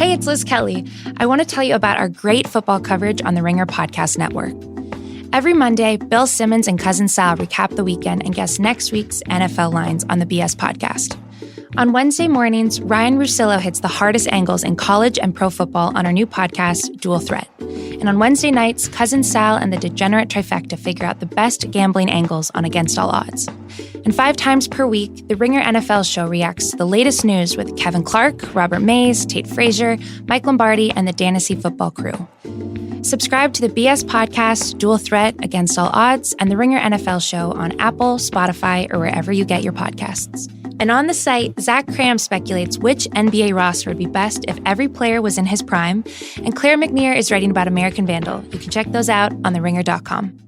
Hey, it's Liz Kelly. I want to tell you about our great football coverage on the Ringer Podcast Network. Every Monday, Bill Simmons and Cousin Sal recap the weekend and guess next week's NFL lines on the BS Podcast. On Wednesday mornings, Ryan Russillo hits the hardest angles in college and pro football on our new podcast, Dual Threat. And on Wednesday nights, Cousin Sal and the Degenerate Trifecta figure out the best gambling angles on Against All Odds. And 5 times per week, the Ringer NFL show reacts to the latest news with Kevin Clark, Robert Mays, Tate Frazier, Mike Lombardi, and the Danasy Football Crew. Subscribe to the BS Podcast, Dual Threat, Against All Odds, and the Ringer NFL show on Apple, Spotify, or wherever you get your podcasts. And on the site, Zach Cram speculates which NBA roster would be best if every player was in his prime, and Claire McNear is writing about American Vandal. You can check those out on theringer.com.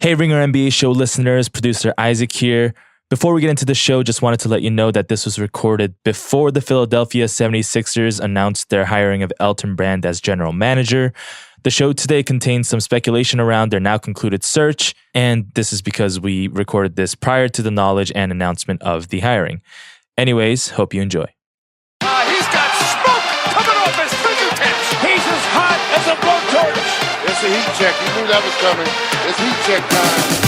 Hey, Ringer NBA show listeners, producer Isaac here. Before we get into the show, just wanted to let you know that this was recorded before the Philadelphia 76ers announced their hiring of Elton Brand as general manager. The show today contains some speculation around their now concluded search, and this is because we recorded this prior to the knowledge and announcement of the hiring. Anyways, hope you enjoy. He's got smoke coming off his fingertips. He's as hot as a blowtorch. It's a heat check. You knew that was coming. It's heat check time.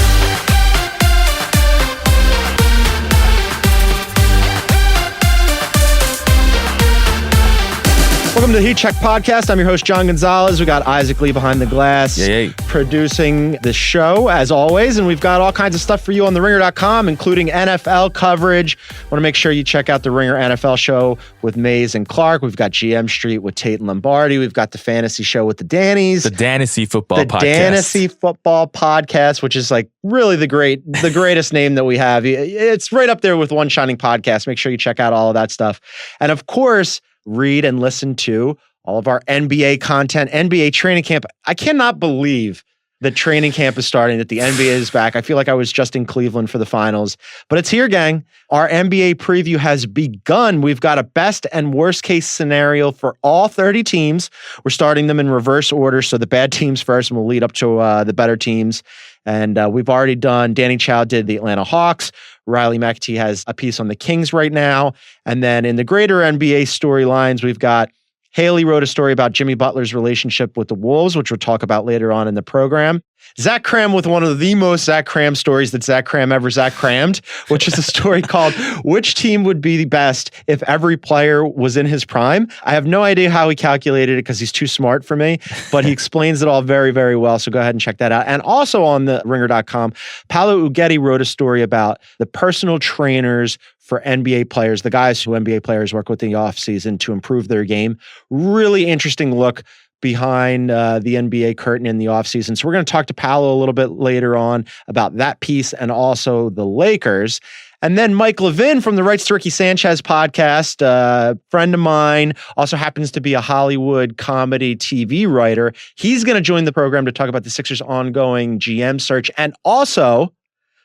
Welcome to the Heat Check Podcast. I'm your host, John Gonzalez. We got Isaac Lee behind the glass producing the show, as always. And we've got all kinds of stuff for you on theringer.com, including NFL coverage. Want to make sure you check out the Ringer NFL show with Mays and Clark. We've got GM Street with Tate and Lombardi. We've got the Fantasy Show with the Dannies. The Danasy Football Podcast. The Danasy Football Podcast, which is like really the greatest name that we have. It's right up there with One Shining Podcast. Make sure you check out all of that stuff. And of course, read and listen to all of our NBA content, NBA training camp. I cannot believe that training camp is starting, that the NBA is back. I feel like I was just in Cleveland for the finals, but it's here, gang. Our NBA preview has begun. We've got a best and worst case scenario for all 30 teams. We're starting them in reverse order. So the bad teams first, and we'll lead up to the better teams. And we've already done, Danny Chow did the Atlanta Hawks. Riley McAtee has a piece on the Kings right now. And then in the greater NBA storylines, we've got Haley wrote a story about Jimmy Butler's relationship with the Wolves, which we'll talk about later on in the program. Zach Cram with one of the most Zach Cram stories that Zach Cram ever Zach Crammed, which is a story called Which Team Would Be the Best If Every Player Was in His Prime. I have no idea how he calculated it because he's too smart for me, but he explains it all very, very well. So go ahead and check that out. And also on the ringer.com, Paolo Uggetti wrote a story about the personal trainers for NBA players, the guys who NBA players work with in the offseason to improve their game. Really interesting look behind the NBA curtain in the offseason. So we're going to talk to Paolo a little bit later on about that piece and also the Lakers. And then Mike Levin from the Rights to Ricky Sanchez podcast, friend of mine, also happens to be a Hollywood comedy TV writer. He's going to join the program to talk about the Sixers' ongoing GM search and also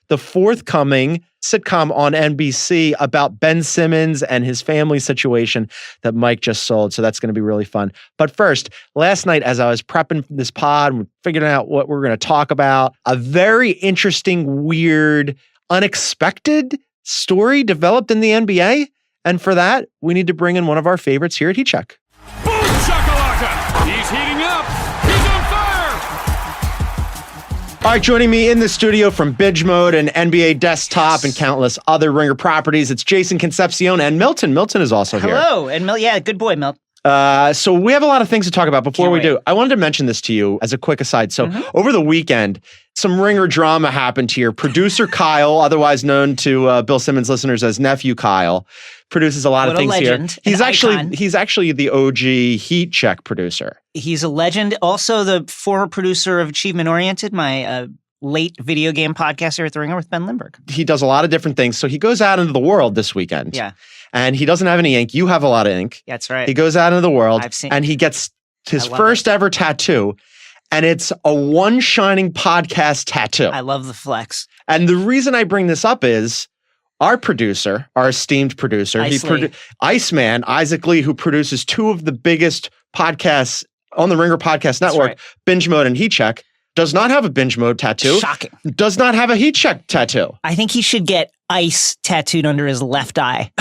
the forthcoming sitcom on NBC about Ben Simmons and his family situation that Mike just sold. So that's going to be really fun. But first, last night, as I was prepping this pod and figuring out what we're going to talk about, a very interesting, weird, unexpected story developed in the NBA. And for that, we need to bring in one of our favorites here at Heat Check. Boom shakalaka! He's heating up. He's on fire. All right, joining me in the studio from Binge Mode and NBA Desktop and countless other Ringer properties, it's Jason Concepcion and Milton. Milton is also here. Hello, and yeah, good boy, Milt. So we have a lot of things to talk about. Before we do, I wanted to mention this to you as a quick aside. So over the weekend, some Ringer drama happened here. Producer Kyle, otherwise known to Bill Simmons listeners as Nephew Kyle, produces a lot of things here. He's actually the OG Heat Check producer. He's a legend. Also the former producer of Achievement Oriented, my late video game podcast here at The Ringer with Ben Lindbergh. He does a lot of different things. So he goes out into the world this weekend. Yeah. And he doesn't have any ink. You have a lot of ink. That's right. He goes out into the world and he gets his first ever tattoo. And it's a One Shining Podcast tattoo. I love the flex. And the reason I bring this up is our producer, our esteemed producer, Iceman, Isaac Lee, who produces two of the biggest podcasts on the Ringer Podcast Network, Binge Mode and Heat Check, does not have a Binge Mode tattoo. Shocking. Does not have a Heat Check tattoo. I think he should get ice tattooed under his left eye.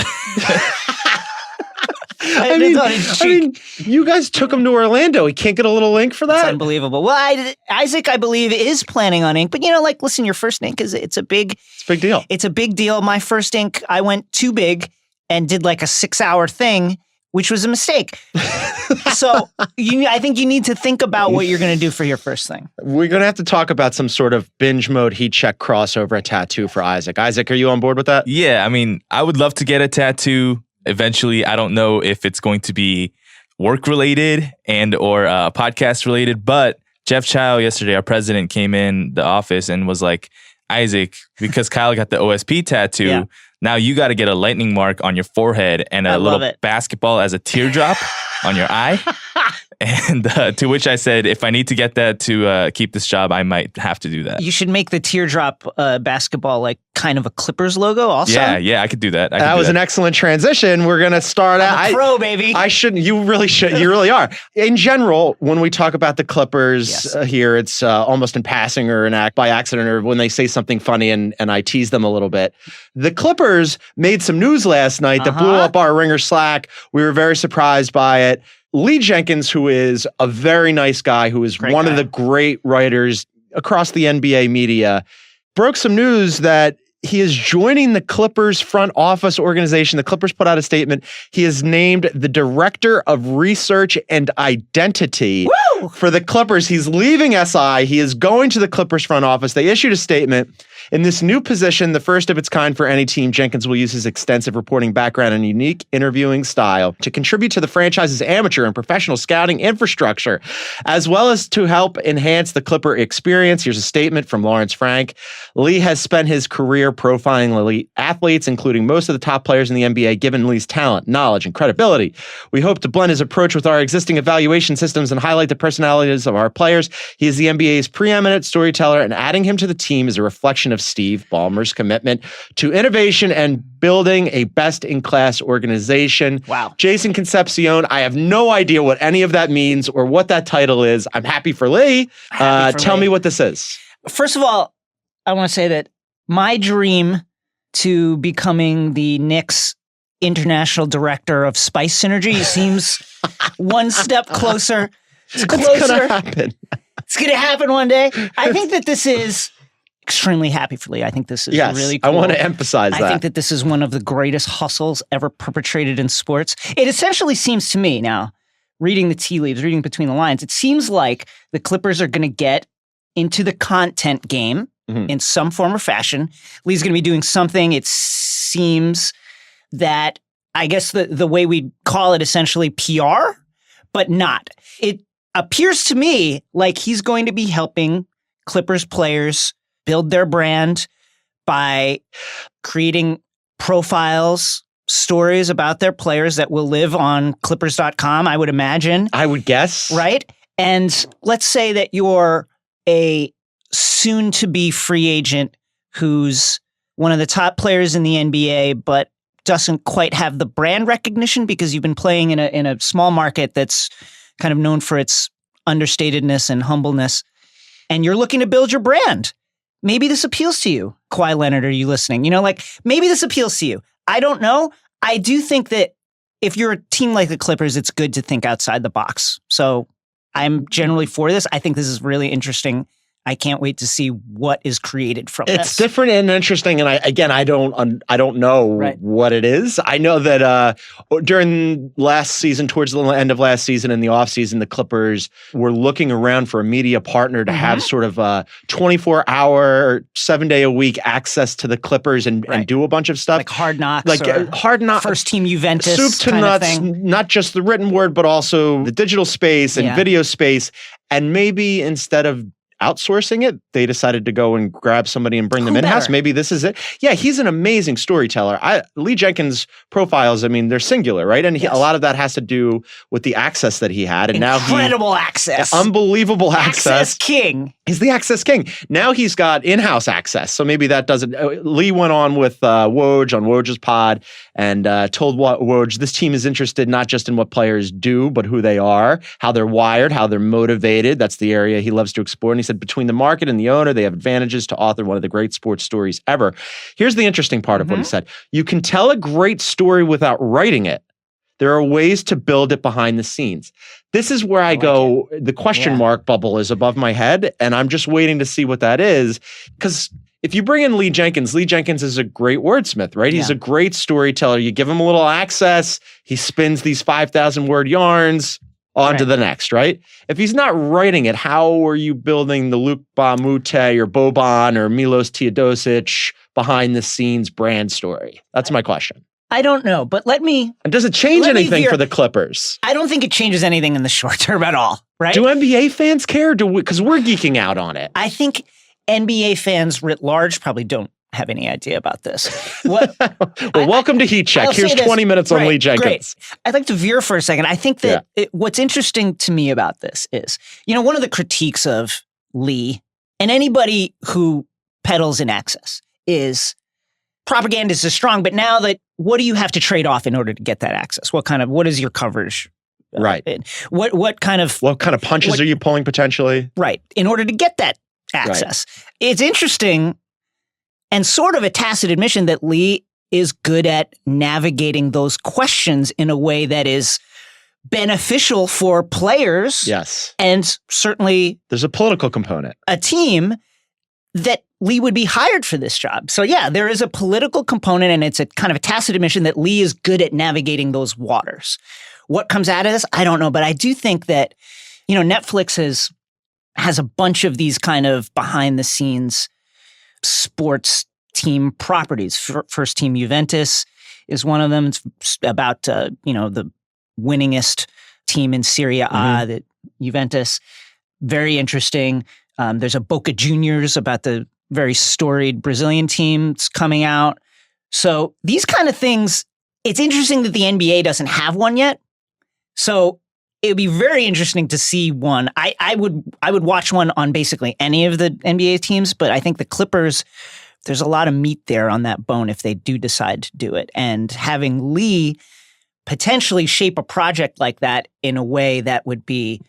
I mean, you guys took him to Orlando. He can't get a little ink for that? It's unbelievable. Well, Isaac, I believe, is planning on ink. But, listen, your first ink, it's a big deal. It's a big deal. My first ink, I went too big and did like a 6-hour thing, which was a mistake. So I think you need to think about what you're going to do for your first thing. We're going to have to talk about some sort of binge mode heat check crossover tattoo for Isaac. Isaac, are you on board with that? Yeah, I mean, I would love to get a tattoo eventually. I don't know if it's going to be work related and or podcast related, but Jeff Chow yesterday, our president, came in the office and was like, Isaac, because Kyle got the OSP tattoo, now you got to get a lightning mark on your forehead and a little basketball as a teardrop on your eye. And to which I said, if I need to get that to keep this job, I might have to do that. You should make the teardrop basketball like kind of a Clippers logo also. Yeah, I could do that. That was an excellent transition. We're going to start out. I'm a pro, baby. I shouldn't. You really should. You really are. In general, when we talk about the Clippers here, it's almost in passing or by accident or when they say something funny and I tease them a little bit. The Clippers made some news last night that blew up our Ringer Slack. We were very surprised by it. Lee Jenkins, who is a very nice guy, who is one of the great writers across the NBA media, broke some news that he is joining the Clippers front office organization. The Clippers put out a statement. He is named the Director of Research and Identity for the Clippers. He's leaving SI. He is going to the Clippers front office. They issued a statement. In this new position, the first of its kind for any team, Jenkins will use his extensive reporting background and unique interviewing style to contribute to the franchise's amateur and professional scouting infrastructure, as well as to help enhance the Clipper experience. Here's a statement from Lawrence Frank. Lee has spent his career profiling elite athletes, including most of the top players in the NBA, given Lee's talent, knowledge, and credibility. We hope to blend his approach with our existing evaluation systems and highlight the personalities of our players. He is the NBA's preeminent storyteller, and adding him to the team is a reflection of Steve Ballmer's commitment to innovation and building a best-in-class organization. Wow. Jason Concepcion, I have no idea what any of that means or what that title is. I'm happy for Lee. Tell me what this is. First of all, I want to say that my dream to becoming the Knicks international director of Spice Synergy seems one step closer. It's closer. It's going to happen. It's going to happen one day. I think that this is extremely happy for Lee. I think this is really cool. I want to emphasize that. I think that this is one of the greatest hustles ever perpetrated in sports. It essentially seems to me now, reading the tea leaves, reading between the lines, it seems like the Clippers are going to get into the content game in some form or fashion. Lee's going to be doing something. It seems that, I guess the way we call it essentially PR, but not. It appears to me like he's going to be helping Clippers players build their brand by creating profiles, stories about their players that will live on Clippers.com, I would imagine. I would guess. Right? And let's say that you're a soon-to-be free agent who's one of the top players in the NBA, but doesn't quite have the brand recognition because you've been playing in a small market that's kind of known for its understatedness and humbleness, and you're looking to build your brand. Maybe this appeals to you. Kawhi Leonard, are you listening? Maybe this appeals to you. I don't know. I do think that if you're a team like the Clippers, it's good to think outside the box. So I'm generally for this. I think this is really interesting. I can't wait to see what is created from this. It's different and interesting, and I don't know what it is. I know that during last season, towards the end of last season and the offseason, the Clippers were looking around for a media partner to have sort of a 24-hour, 7-day-a-week access to the Clippers and do a bunch of stuff. Like Hard Knocks, Hard Knocks, First Team Juventus, soup to nuts, not just the written word, but also the digital space and video space. And maybe instead of outsourcing it, they decided to go and grab somebody and bring them in-house. Maybe this is it. Yeah, he's an amazing storyteller. Lee Jenkins' profiles, they're singular, right? And a lot of that has to do with the access that he had. And Incredible access. Unbelievable access. Access king. He's the access king. Now he's got in-house access. So maybe that doesn't... Lee went on with Woj on Woj's pod and told Woj, this team is interested not just in what players do, but who they are, how they're wired, how they're motivated. That's the area he loves to explore. And he said, between the market and the owner, they have advantages to author one of the great sports stories ever. Here's the interesting part of what he said. You can tell a great story without writing it. There are ways to build it behind the scenes. This is where I go, the question mark bubble is above my head, and I'm just waiting to see what that is. Because if you bring in Lee Jenkins is a great wordsmith, right? He's a great storyteller. You give him a little access, he spins these 5,000 word yarns on to the next, right? If he's not writing it, how are you building the Luke Mute or Boban or Milos Teodosic behind the scenes brand story? That's my question. I don't know, but and does it change anything for the Clippers? I don't think it changes anything in the short term at all, right? Do NBA fans care? Because we're geeking out on it. I think NBA fans writ large probably don't have any idea about this. Welcome to Heat Check. Here's 20 minutes on Lee Jenkins. Great. I'd like to veer for a second. I think that what's interesting to me about this is, one of the critiques of Lee and anybody who peddles in excess is propaganda is strong, but now what do you have to trade off in order to get that access? What is your coverage? Right. What kind of punches are you pulling potentially? Right. In order to get that access. Right. It's interesting and sort of a tacit admission that Lee is good at navigating those questions in a way that is beneficial for players. Yes. And certainly there's a political component. A team that Lee would be hired for this job. So yeah, there is a political component, and it's a kind of a tacit admission that Lee is good at navigating those waters. What comes out of this? I don't know, but I do think that, Netflix has a bunch of these kind of behind the scenes sports team properties. First Team Juventus is one of them. It's about, the winningest team in Serie A, that Juventus. Very interesting. There's a Boca Juniors about the very storied Brazilian teams coming out. So these kind of things, it's interesting that the NBA doesn't have one yet. So it would be very interesting to see one. I would watch one on basically any of the NBA teams, but I think the Clippers, there's a lot of meat there on that bone if they do decide to do it. And having Lee potentially shape a project like that in a way that would be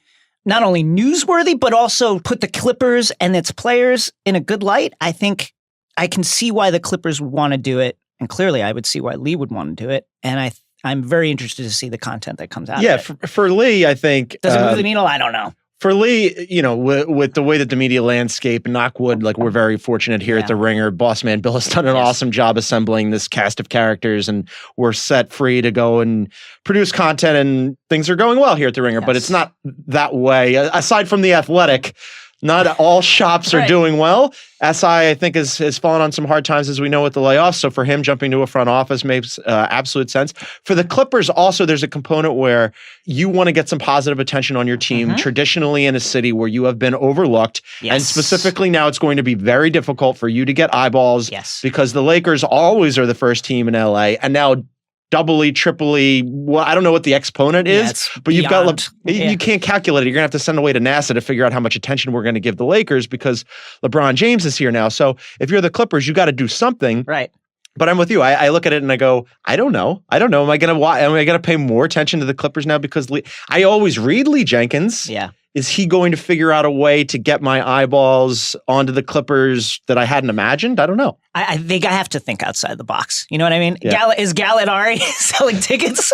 not only newsworthy, but also put the Clippers and its players in a good light. I think I can see why the Clippers would want to do it. And clearly I would see why Lee would want to do it. And I'm very interested to see the content that comes out of it. Yeah, for Lee, I think... Does it move the needle? I don't know. For Lee, with the way that the media landscape, knock wood, we're very fortunate here at The Ringer. Boss man Bill has done an awesome job assembling this cast of characters, and we're set free to go and produce content, and things are going well here at The Ringer. Yes. But it's not that way. Aside from The Athletic, not all shops are doing well. SI, I think, has fallen on some hard times, as we know, with the layoffs. So for him, jumping to a front office makes absolute sense. For the Clippers, also, there's a component where you want to get some positive attention on your team, traditionally in a city where you have been overlooked. Yes. And specifically now, it's going to be very difficult for you to get eyeballs because the Lakers always are the first team in LA. And now doubly, triply, well, I don't know what the exponent is, but you've got, you can't calculate it. You're going to have to send away to NASA to figure out how much attention we're going to give the Lakers because LeBron James is here now. So if you're the Clippers, you got to do something. Right. But I'm with you. I look at it and I go, I don't know. Am I going to pay more attention to the Clippers now? Because I always read Lee Jenkins. Yeah. Is he going to figure out a way to get my eyeballs onto the Clippers that I hadn't imagined? I don't know. I think I have to think outside the box. You know what I mean? Yeah. Is Gallinari selling tickets?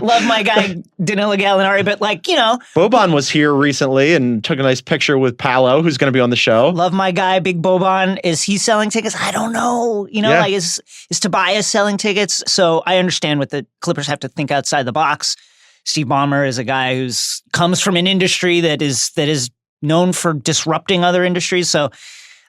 Love my guy, Danilo Gallinari, but Boban was here recently and took a nice picture with Paolo, who's going to be on the show. Love my guy, Big Boban. Is he selling tickets? I don't know. Is Tobias selling tickets? So I understand what the Clippers have to think outside the box. Steve Ballmer is a guy who's comes from an industry that is known for disrupting other industries. So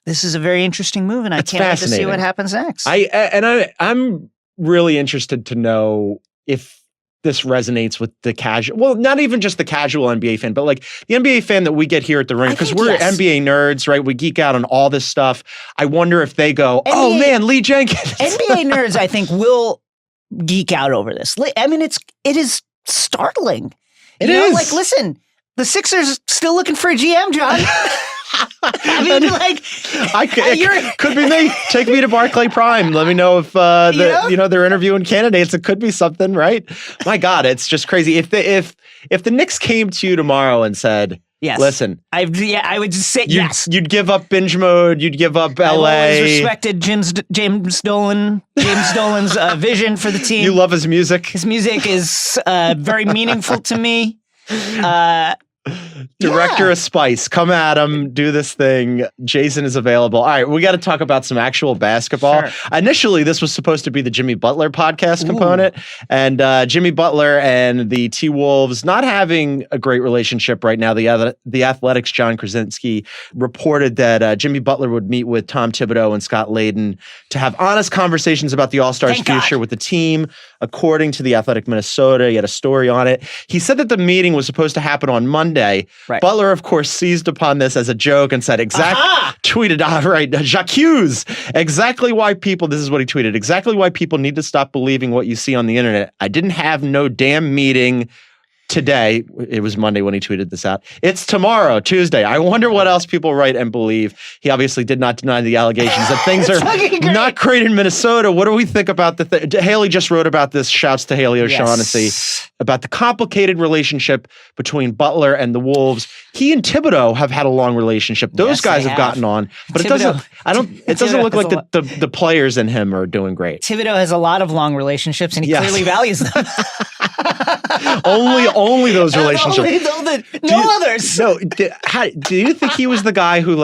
this is a very interesting move, and I can't wait to see what happens next. I'm really interested to know if this resonates with the casual, well, not even just the casual NBA fan, but the NBA fan that we get here at The Ringer, because we're NBA nerds, right? We geek out on all this stuff. I wonder if they go, oh man, Lee Jenkins. NBA nerds, I think, will geek out over this. I mean, it is startling. It is. Listen, the Sixers still looking for a GM, John. I mean, it could be me. Take me to Barclay Prime. Let me know if they're interviewing candidates. It could be something, right? My God, it's just crazy. If the Knicks came to you tomorrow and said, Yes. Listen. I would just say yes. You'd give up binge mode. You'd give up LA. I've always respected James Dolan's vision for the team. You love his music. His music is very meaningful to me. Director of Spice, come at him, do this thing. Jason is available. All right, we got to talk about some actual basketball. Sure. Initially, this was supposed to be the Jimmy Butler podcast component, and Jimmy Butler and the T-Wolves not having a great relationship right now. The Athletic's John Krasinski reported that Jimmy Butler would meet with Tom Thibodeau and Scott Layden to have honest conversations about the All-Stars' future with the team. According to the Athletic Minnesota, he had a story on it. He said that the meeting was supposed to happen on Monday. Right. Butler, of course, seized upon this as a joke and said, tweeted, J'accuse, exactly why people, this is what he tweeted, exactly why people need to stop believing what you see on the internet. I didn't have no damn meeting today. It was Monday when he tweeted this out. It's tomorrow, Tuesday. I wonder what else people write and believe. He obviously did not deny the allegations that things are not great in Minnesota. What do we think about the Haley just wrote about this. Shouts to Haley O'Shaughnessy about the complicated relationship between Butler and the Wolves. He and Thibodeau have had a long relationship. Those guys have gotten on, but it doesn't look like the players in him are doing great. Thibodeau has a lot you relationships and he clearly values them. Only those relationships. Others. No. Do you think he was the guy who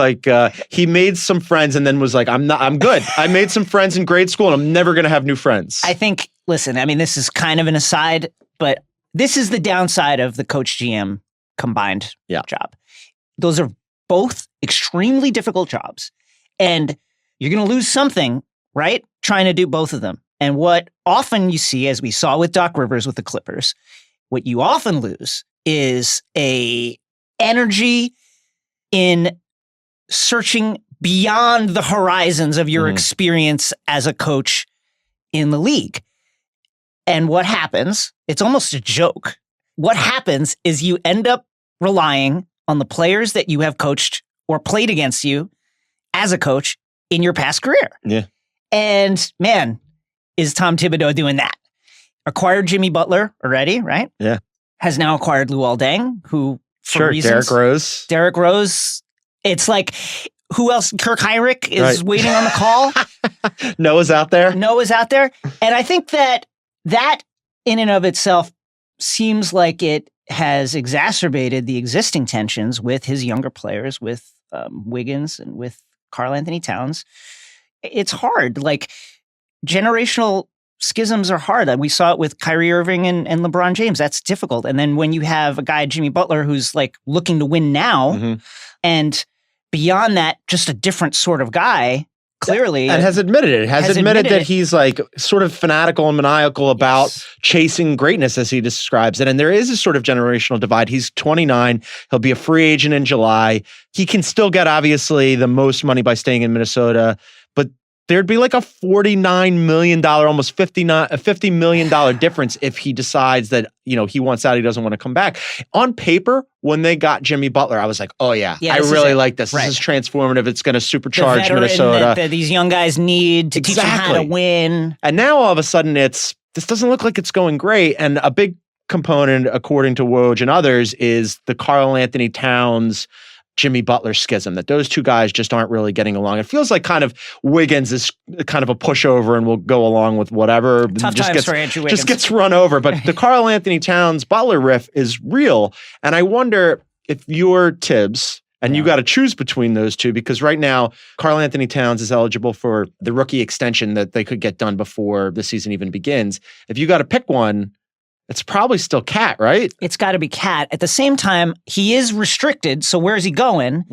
he made some friends and then was like, I'm good. I made some friends in grade school and I'm never going to have new friends. I think, listen, I mean, this is kind of an aside, but this is the downside of the coach GM combined job. Those are both extremely difficult jobs and you're going to lose something, right? Trying to do both of them. And what often you see, as we saw with Doc Rivers with the Clippers, what you often lose is a energy in searching beyond the horizons of your experience as a coach in the league. And what happens, it's almost a joke. What happens is you end up relying on the players that you have coached or played against you as a coach in your past career. Yeah. And man, is Tom Thibodeau doing that? Acquired Jimmy Butler already, right? Yeah. Has now acquired Luol Deng, who for reasons, Derrick Rose. It's like, who else? Kirk Heinrich is waiting on the call. Noah's out there. And I think that in and of itself seems like it has exacerbated the existing tensions with his younger players, with Wiggins and with Karl Anthony Towns. It's hard. Generational schisms are hard. We saw it with Kyrie Irving and LeBron James. That's difficult. And then when you have a guy, Jimmy Butler, who's looking to win now, and beyond that, just a different sort of guy, clearly. And has admitted it. Has admitted that he's sort of fanatical and maniacal about chasing greatness, as he describes it. And there is a sort of generational divide. He's 29. He'll be a free agent in July. He can still get, obviously, the most money by staying in Minnesota. But there'd be a $49 million, almost $50 million difference if he decides that, he wants out, he doesn't want to come back. On paper, when they got Jimmy Butler, I was like, oh yeah I really like this. This is transformative. It's going to supercharge Minnesota. That these young guys need to teach them how to win. And now all of a sudden this doesn't look like it's going great. And a big component, according to Woj and others, is the Karl Anthony Towns Jimmy Butler schism, that those two guys just aren't really getting along. It feels like kind of Wiggins is kind of a pushover and will go along with whatever. Tough times for Andrew Wiggins. Just gets run over. But the Karl Anthony Towns Butler riff is real. And I wonder if you're Tibbs, and you got to choose between those two, because right now, Karl Anthony Towns is eligible for the rookie extension that they could get done before the season even begins. If you got to pick one, it's probably still Cat, right? It's got to be Cat. At the same time, he is restricted, so where's he going?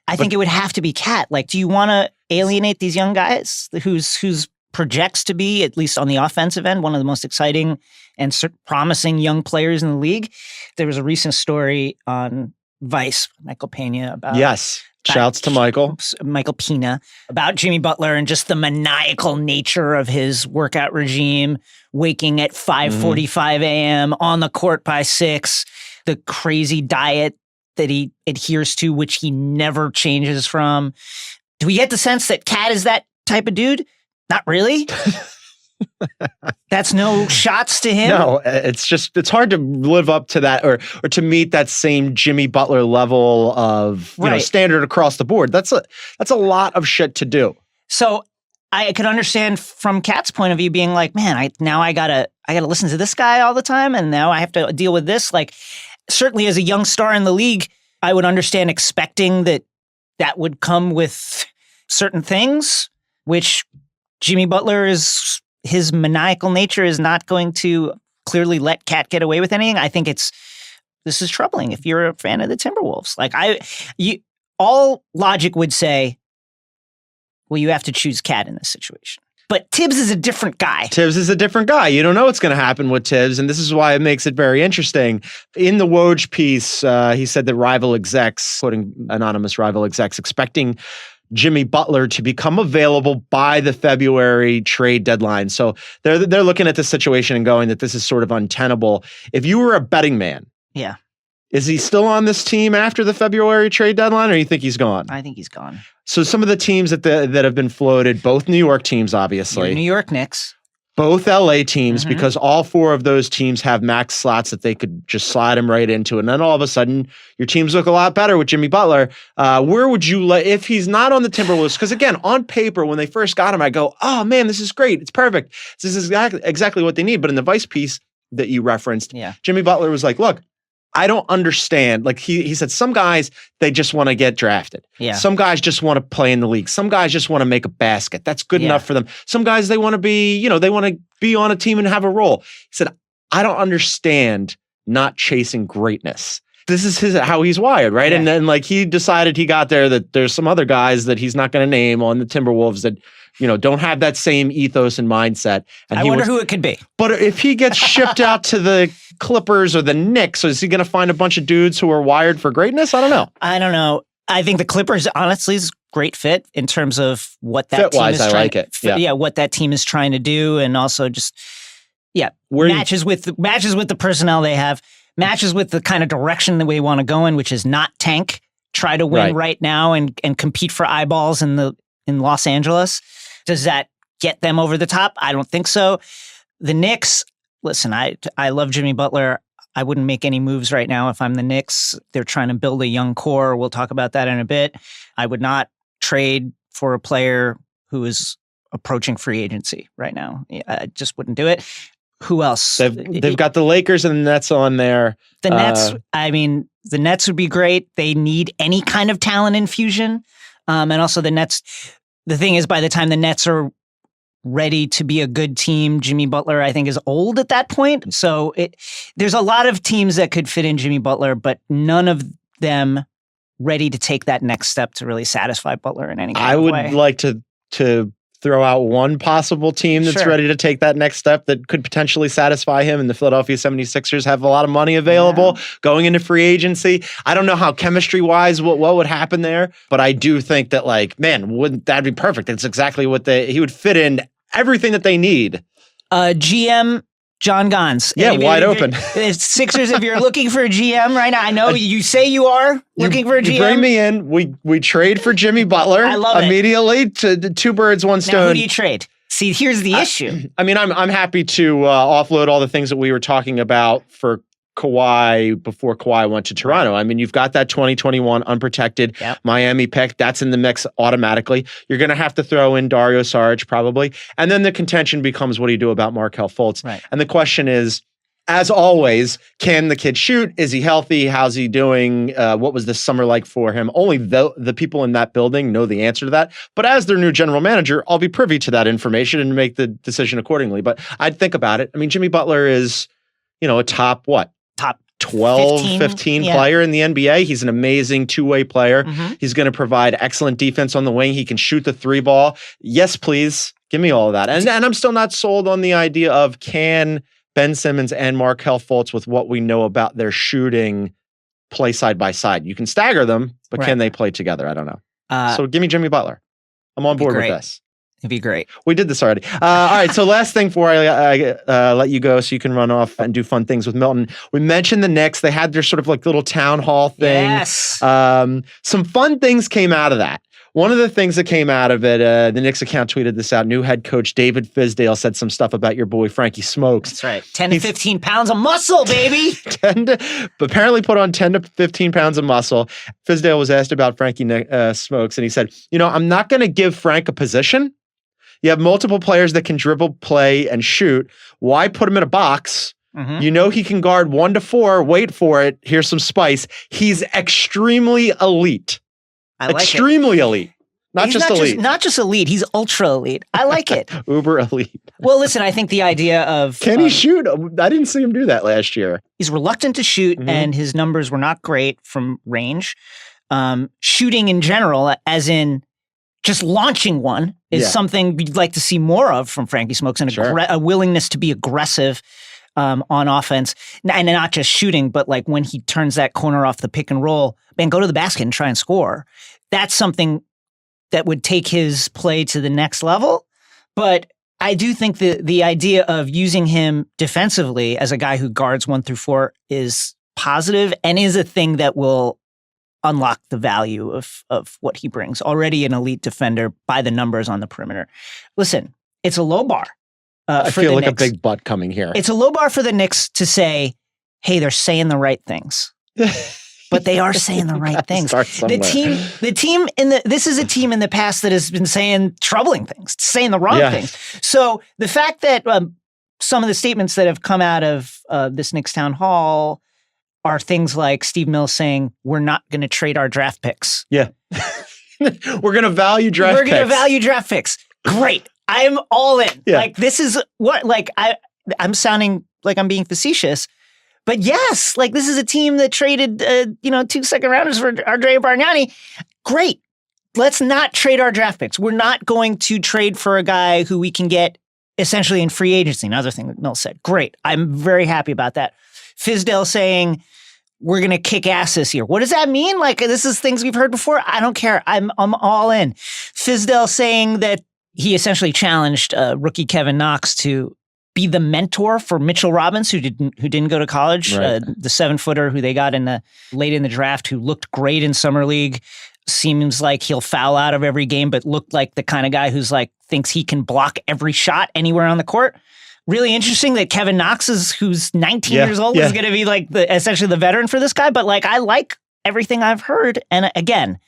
I think it would have to be Cat. Do you want to alienate these young guys whose projects to be, at least on the offensive end, one of the most exciting and promising young players in the league? There was a recent story on Vice, Michael Pena, about... Yes. Shouts to Michael Pena, about Jimmy Butler and just the maniacal nature of his workout regime, waking at 5:45 a.m., on the court by 6, the crazy diet that he adheres to, which he never changes from. Do we get the sense that Cat is that type of dude? Not really. That's no shots to him? No, it's hard to live up to that or to meet that same Jimmy Butler level of standard across the board. That's a lot of shit to do. So I could understand from Kat's point of view being like, man, I gotta listen to this guy all the time, and now I have to deal with this. Like, certainly as a young star in the league, I would understand expecting that would come with certain things, which Jimmy Butler his maniacal nature is not going to clearly let Kat get away with anything. I think this is troubling if you're a fan of the Timberwolves. Like all logic would say, well, you have to choose Kat in this situation. But Tibbs is a different guy. You don't know what's going to happen with Tibbs, and this is why it makes it very interesting. In the Woj piece, he said that rival execs, quoting anonymous rival execs, expecting Jimmy Butler to become available by the February trade deadline. So they're looking at the situation and going that this is sort of untenable. If you were a betting man, yeah, is he still on this team after the February trade deadline, or you think he's gone? I think he's gone. So some of the teams that have been floated, both New York teams, obviously. Your New York Knicks. Both LA teams, because all four of those teams have max slots that they could just slide him right into. And then all of a sudden, your teams look a lot better with Jimmy Butler. Where would you if he's not on the Timberwolves? Because again, on paper, when they first got him, I go, oh man, this is great. It's perfect. This is exactly what they need. But in the Vice piece that you referenced, Jimmy Butler was like, look, I don't understand. Like he said, some guys, they just want to get drafted. Yeah. Some guys just want to play in the league. Some guys just want to make a basket. That's good enough for them. Some guys, they want to be, they want to be on a team and have a role. He said, I don't understand not chasing greatness. This is how he's wired, right? Yeah. And then he decided he got there that there's some other guys that he's not going to name on the Timberwolves that don't have that same ethos and mindset. And I wonder who it could be. But if he gets shipped out to the Clippers or the Knicks, is he going to find a bunch of dudes who are wired for greatness? I don't know. I think the Clippers, honestly, is a great fit in terms of what that team is trying to do. What that team is trying to do, and also just matches with the personnel they have, matches with the kind of direction that we want to go in, which is not tank, try to win right now and compete for eyeballs in Los Angeles. Does that get them over the top? I don't think so. The Knicks, listen, I love Jimmy Butler. I wouldn't make any moves right now if I'm the Knicks. They're trying to build a young core. We'll talk about that in a bit. I would not trade for a player who is approaching free agency right now. I just wouldn't do it. Who else? They've got the Lakers and the Nets on there. The Nets, the Nets would be great. They need any kind of talent infusion. And also the Nets, the thing is, by the time the Nets are ready to be a good team, Jimmy Butler, I think, is old at that point. So there's a lot of teams that could fit in Jimmy Butler, but none of them ready to take that next step to really satisfy Butler in any kind of way. I would like to throw out one possible team that's ready to take that next step that could potentially satisfy him, and the Philadelphia 76ers have a lot of money available going into free agency. I don't know how chemistry-wise what would happen there, but I do think that, wouldn't that be perfect? It's exactly what he would fit in everything that they need. GM John Gons. Yeah, wide open. Sixers, if you're looking for a GM right now, I know you say you are looking for a GM. You bring me in. We trade for Jimmy Butler. I love immediately to two birds, one stone. Now, who do you trade? See, here's the issue. I mean, I'm happy to offload all the things that we were talking about for Kawhi before Kawhi went to Toronto. I mean, you've got that 2021 unprotected Miami pick. That's in the mix automatically. You're going to have to throw in Dario Saric probably. And then the contention becomes, what do you do about Markelle Fultz? Right. And the question is, as always, can the kid shoot? Is he healthy? How's he doing? What was this summer like for him? Only the people in that building know the answer to that. But as their new general manager, I'll be privy to that information and make the decision accordingly. But I'd think about it. I mean, Jimmy Butler is, a top 12, 15 player in the NBA. He's an amazing two-way player. Mm-hmm. He's going to provide excellent defense on the wing. He can shoot the three ball. Yes, please. Give me all of that. And I'm still not sold on the idea of, can Ben Simmons and Markelle Fultz, with what we know about their shooting, play side by side? You can stagger them, but can they play together? I don't know. So give me Jimmy Butler. I'm on board with this. It'd be great. We did this already. All right. So last thing before I let you go so you can run off and do fun things with Milton. We mentioned the Knicks. They had their sort of little town hall thing. Yes. Some fun things came out of that. One of the things that came out of it, the Knicks account tweeted this out. New head coach David Fizdale said some stuff about your boy Frankie Smokes. That's right. 10 to 15 pounds of muscle, baby. Apparently put on 10 to 15 pounds of muscle. Fizdale was asked about Frankie Smokes, and he said, I'm not going to give Frank a position. You have multiple players that can dribble, play, and shoot. Why put him in a box? Mm-hmm. He can guard 1 to 4. Wait for it. Here's some spice. He's extremely elite. I like extremely elite. He's not elite. Not just elite. He's ultra elite. I like it. Uber elite. Well, listen, I think the idea of... Can he shoot? I didn't see him do that last year. He's reluctant to shoot, and his numbers were not great from range. Shooting in general, as in just launching one, is something we'd like to see more of from Frankie Smokes, and a willingness to be aggressive on offense. And not just shooting, but like when he turns that corner off the pick and roll, man, go to the basket and try and score. That's something that would take his play to the next level. But I do think the idea of using him defensively as a guy who guards 1 through 4 is positive and is a thing that will unlock the value of what he brings. Already an elite defender by the numbers on the perimeter. Listen, it's a low bar. I feel like Knicks. A big butt coming here. It's a low bar for the Knicks to say, hey, they're saying the right things. But they are saying the right things. The team this is a team in the past that has been saying troubling things, saying the wrong things. So the fact that some of the statements that have come out of this Knicks town hall are things like Steve Mills saying, we're not going to trade our draft picks. Yeah. We're going to value draft picks. We're going to value draft picks. Great. I'm all in. Yeah. Like, this is what, like, I'm sounding like I'm being facetious. But yes, like this is a team that traded, 2 second rounders for Andrea Bargnani. Great. Let's not trade our draft picks. We're not going to trade for a guy who we can get essentially in free agency. Another thing that Mills said. Great. I'm very happy about that. Fizdale saying we're going to kick ass this year. What does that mean? Like, this is things we've heard before. I don't care. I'm all in. Fizdale saying that he essentially challenged rookie Kevin Knox to be the mentor for Mitchell Robbins, who didn't go to college, right. The 7-footer who they got late in the draft, who looked great in summer league. Seems like he'll foul out of every game, but looked like the kind of guy who's like thinks he can block every shot anywhere on the court. Really interesting that Kevin Knox who's 19 years old, is going to be like essentially the veteran for this guy. But like, I like everything I've heard. And again,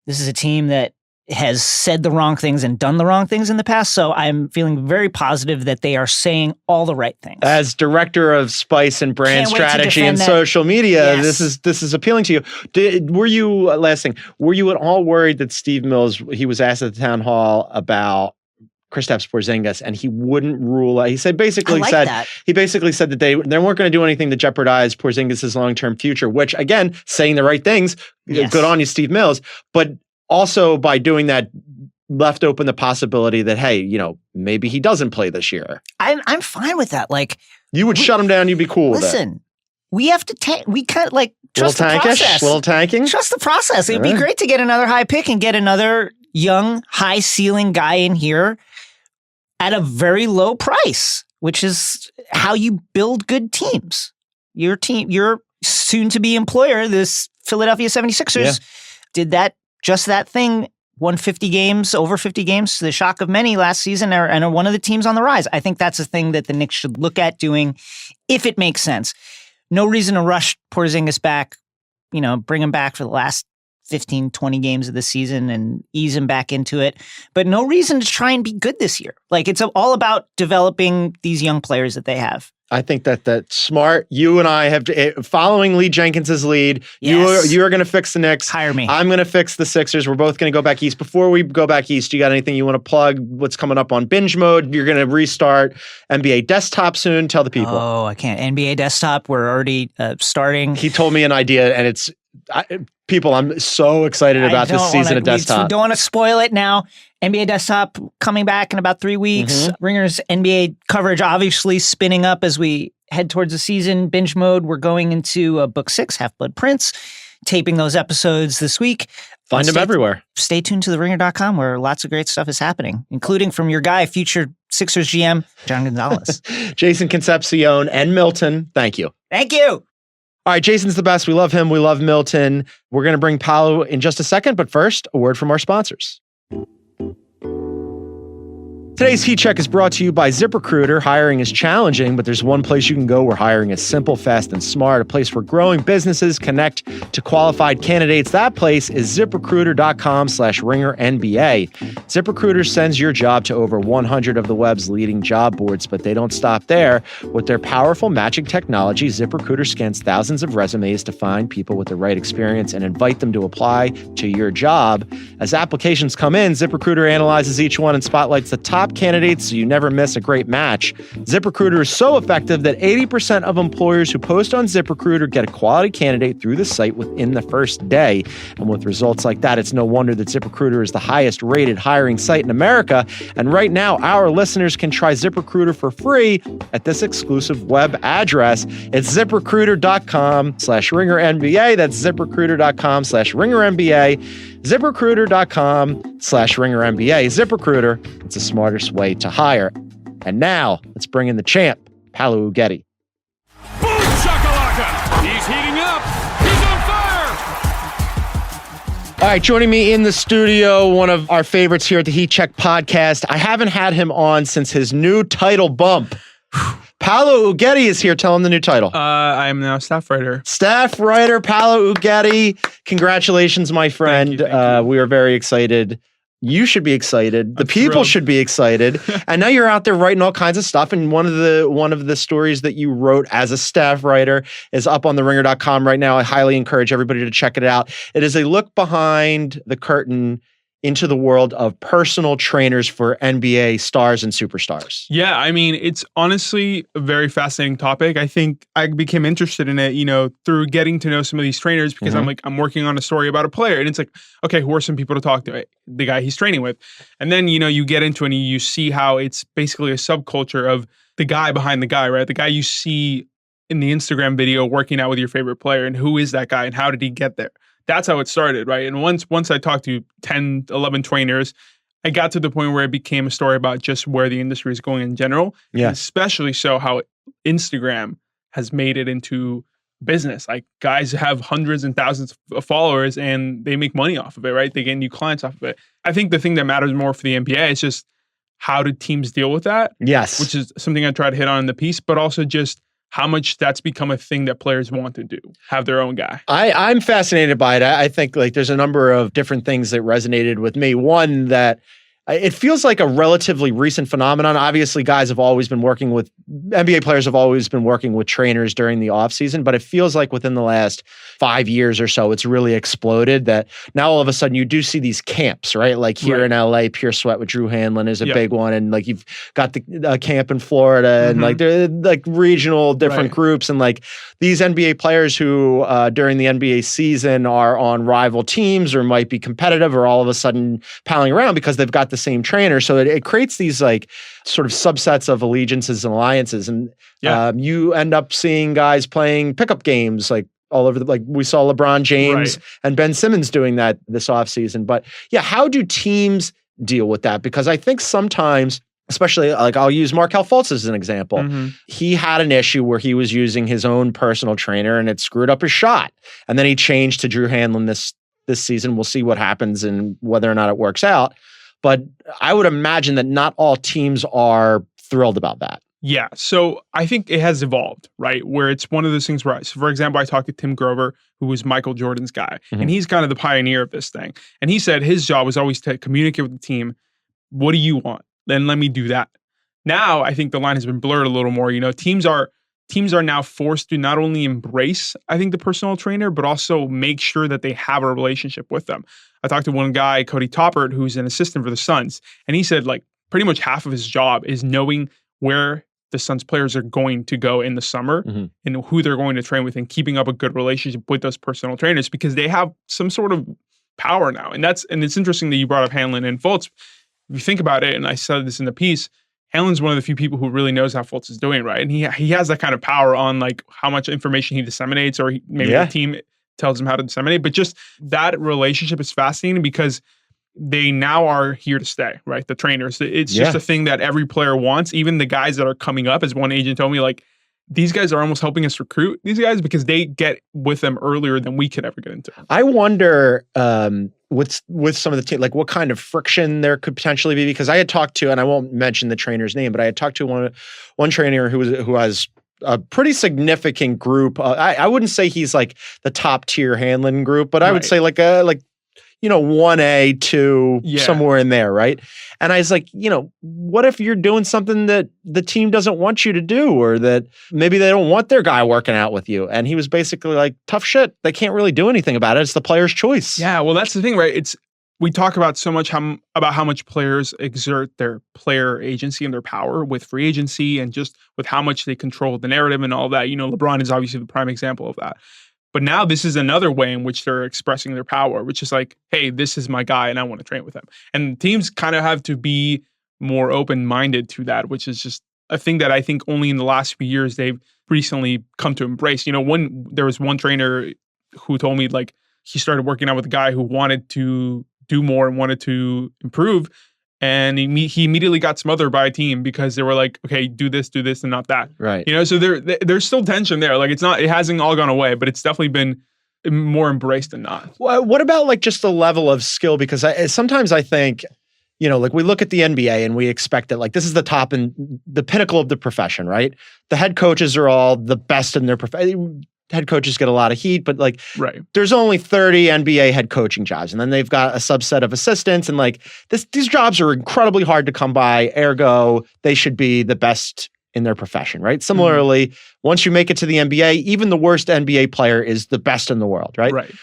this is a team that has said the wrong things and done the wrong things in the past. So I'm feeling very positive that they are saying all the right things. As director of Spice and brand strategy and social media, yes. This is appealing to you. Were you at all worried that Steve Mills, he was asked at the town hall about Kristaps Porzingis, and he wouldn't rule out. He basically said that they weren't going to do anything to jeopardize Porzingis' long-term future, which again, saying the right things, good on you, Steve Mills. But also by doing that, left open the possibility that, hey, maybe he doesn't play this year. I'm fine with that. Like, you would shut him down. You'd be cool with it. Listen, we have to we kind of like trust the process. Little tanking. Trust the process. It'd be great to get another high pick and get another young, high ceiling guy in here at a very low price, which is how you build good teams. Your soon to be employer, this Philadelphia 76ers, did that thing, won 50 games, over 50 games to the shock of many last season, and are one of the teams on the rise. I think that's a thing that the Knicks should look at doing if it makes sense. No reason to rush Porzingis back, bring him back for the last 15, 20 games of the season and ease him back into it. But no reason to try and be good this year. Like, it's all about developing these young players that they have. I think that's smart. You and I have following Lee Jenkins's lead. Yes. You are going to fix the Knicks. Hire me. I'm going to fix the Sixers. We're both going to go back east. Before we go back east, you got anything you want to plug? What's coming up on Binge Mode? You're going to restart NBA Desktop soon. Tell the people. Oh, I can't. NBA Desktop. We're already starting. He told me an idea, and it's people. I'm so excited about this season of Desktop. Don't want to spoil it now. NBA Desktop coming back in about 3 weeks. Mm-hmm. Ringer's NBA coverage obviously spinning up as we head towards the season. Binge Mode, we're going into Book 6, Half-Blood Prince, taping those episodes this week. Find them everywhere. Stay tuned to theringer.com where lots of great stuff is happening, including from your guy, future Sixers GM, John Gonzalez. Jason Concepcion and Milton, thank you. Thank you. All right, Jason's the best. We love him. We love Milton. We're going to bring Paolo in just a second, but first, a word from our sponsors. Today's Heat Check is brought to you by ZipRecruiter. Hiring is challenging, but there's one place you can go where hiring is simple, fast, and smart. A place where growing businesses connect to qualified candidates. That place is ZipRecruiter.com/RingerNBA. ZipRecruiter sends your job to over 100 of the web's leading job boards, but they don't stop there. With their powerful matching technology, ZipRecruiter scans thousands of resumes to find people with the right experience and invite them to apply to your job. As applications come in, ZipRecruiter analyzes each one and spotlights the top candidates so you never miss a great match. ZipRecruiter is so effective that 80% of employers who post on ZipRecruiter get a quality candidate through the site within the first day. And with results like that, it's no wonder that ZipRecruiter is the highest rated hiring site in America. And right now, our listeners can try ZipRecruiter for free at this exclusive web address. It's ZipRecruiter.com/RingerNBA. That's ZipRecruiter.com/RingerNBA. ZipRecruiter.com/RingerNBA. ZipRecruiter, it's the smartest way to hire. And now, let's bring in the champ, Paolo Uggetti. Boom shakalaka! He's heating up! He's on fire! All right, joining me in the studio, one of our favorites here at the Heat Check podcast. I haven't had him on since his new title bump. Paolo Uggetti is here. Tell him the new title. I am now staff writer. Staff writer, Paolo Uggetti. Congratulations, my friend. Thank you. We are very excited. You should be excited. The people thrilled. should be excited. And now you're out there writing all kinds of stuff. And one of the stories that you wrote as a staff writer is up on theringer.com right now. I highly encourage everybody to check it out. It is a look behind the curtain into the world of personal trainers for NBA stars and superstars. Yeah, I mean, it's honestly a very fascinating topic. I think I became interested in it, through getting to know some of these trainers because I'm working on a story about a player. And it's like, okay, who are some people to talk to? The guy he's training with. And then, you get into it and you see how it's basically a subculture of the guy behind the guy, right? The guy you see in the Instagram video working out with your favorite player. And who is that guy and how did he get there? That's how it started, right? And once I talked to 10, 11 trainers, I got to the point where it became a story about just where the industry is going in general. Yeah. And especially so how Instagram has made it into business. Like guys have hundreds and thousands of followers and they make money off of it, right? They get new clients off of it. I think the thing that matters more for the NBA is just how do teams deal with that? Yes. Which is something I try to hit on in the piece, but also just how much that's become a thing that players want to do, have their own guy. I'm fascinated by it. I think there's a number of different things that resonated with me. One, that it feels like a relatively recent phenomenon. Obviously, NBA players have always been working with trainers during the offseason, but it feels like within the last 5 years or so, it's really exploded that now all of a sudden you do see these camps, right? Like here in LA, Pure Sweat with Drew Hanlon is a big one. And like you've got the camp in Florida and like they're like regional different groups. And like these NBA players who during the NBA season are on rival teams or might be competitive or all of a sudden palling around because they've got the same trainer. So it creates these like sort of subsets of allegiances and alliances. And you end up seeing guys playing pickup games like all over like we saw LeBron James and Ben Simmons doing that this offseason. But yeah, how do teams deal with that? Because I think sometimes, especially like I'll use Markelle Fultz as an example. He had an issue where he was using his own personal trainer and it screwed up his shot. And then he changed to Drew Hanlon this season. We'll see what happens and whether or not it works out. But I would imagine that not all teams are thrilled about that. Yeah. So I think it has evolved, right? Where it's one of those things where, for example, I talked to Tim Grover, who was Michael Jordan's guy, and he's kind of the pioneer of this thing. And he said his job was always to communicate with the team. What do you want? Then let me do that. Now, I think the line has been blurred a little more. Teams are now forced to not only embrace, I think, the personal trainer, but also make sure that they have a relationship with them. I talked to one guy, Cody Toppert, who's an assistant for the Suns, and he said like pretty much half of his job is knowing where the Suns players are going to go in the summer and who they're going to train with and keeping up a good relationship with those personal trainers because they have some sort of power now. And it's interesting that you brought up Hanlon and Fultz. If you think about it, and I said this in the piece, Hanlon's one of the few people who really knows how Fultz is doing, right? And he has that kind of power on like how much information he disseminates or maybe the team tells him how to disseminate. But just that relationship is fascinating because they now are here to stay, right? The trainers. It's just a thing that every player wants. Even the guys that are coming up, as one agent told me, like these guys are almost helping us recruit these guys because they get with them earlier than we could ever get into. I wonder with some of the team, like what kind of friction there could potentially be, because I had talked to, and I won't mention the trainer's name, but I had talked to one trainer who has a pretty significant group. I wouldn't say he's like the top tier handling group, but I would say like 1A, 2, somewhere in there, right? And I was like, what if you're doing something that the team doesn't want you to do, or that maybe they don't want their guy working out with you? And he was basically like, tough shit. They can't really do anything about it. It's the player's choice. Yeah, well, that's the thing, right? We talk about so much about how much players exert their player agency and their power with free agency and just with how much they control the narrative and all that. LeBron is obviously the prime example of that. But now this is another way in which they're expressing their power, which is like, hey, this is my guy and I want to train with him. And teams kind of have to be more open-minded to that, which is just a thing that I think only in the last few years they've recently come to embrace. There was one trainer who told me like he started working out with a guy who wanted to do more and wanted to improve. And he immediately got smothered by a team because they were like, okay, do this, and not that. Right. So there's still tension there. Like it hasn't all gone away, but it's definitely been more embraced than not. Well, what about like just the level of skill? Because sometimes I think, like we look at the NBA and we expect that like this is the top and the pinnacle of the profession, right? The head coaches are all the best in their profession. Head coaches get a lot of heat, but like there's only 30 NBA head coaching jobs. And then they've got a subset of assistants. And like these jobs are incredibly hard to come by. Ergo, they should be the best in their profession, right? Similarly, once you make it to the NBA, even the worst NBA player is the best in the world, right? Right.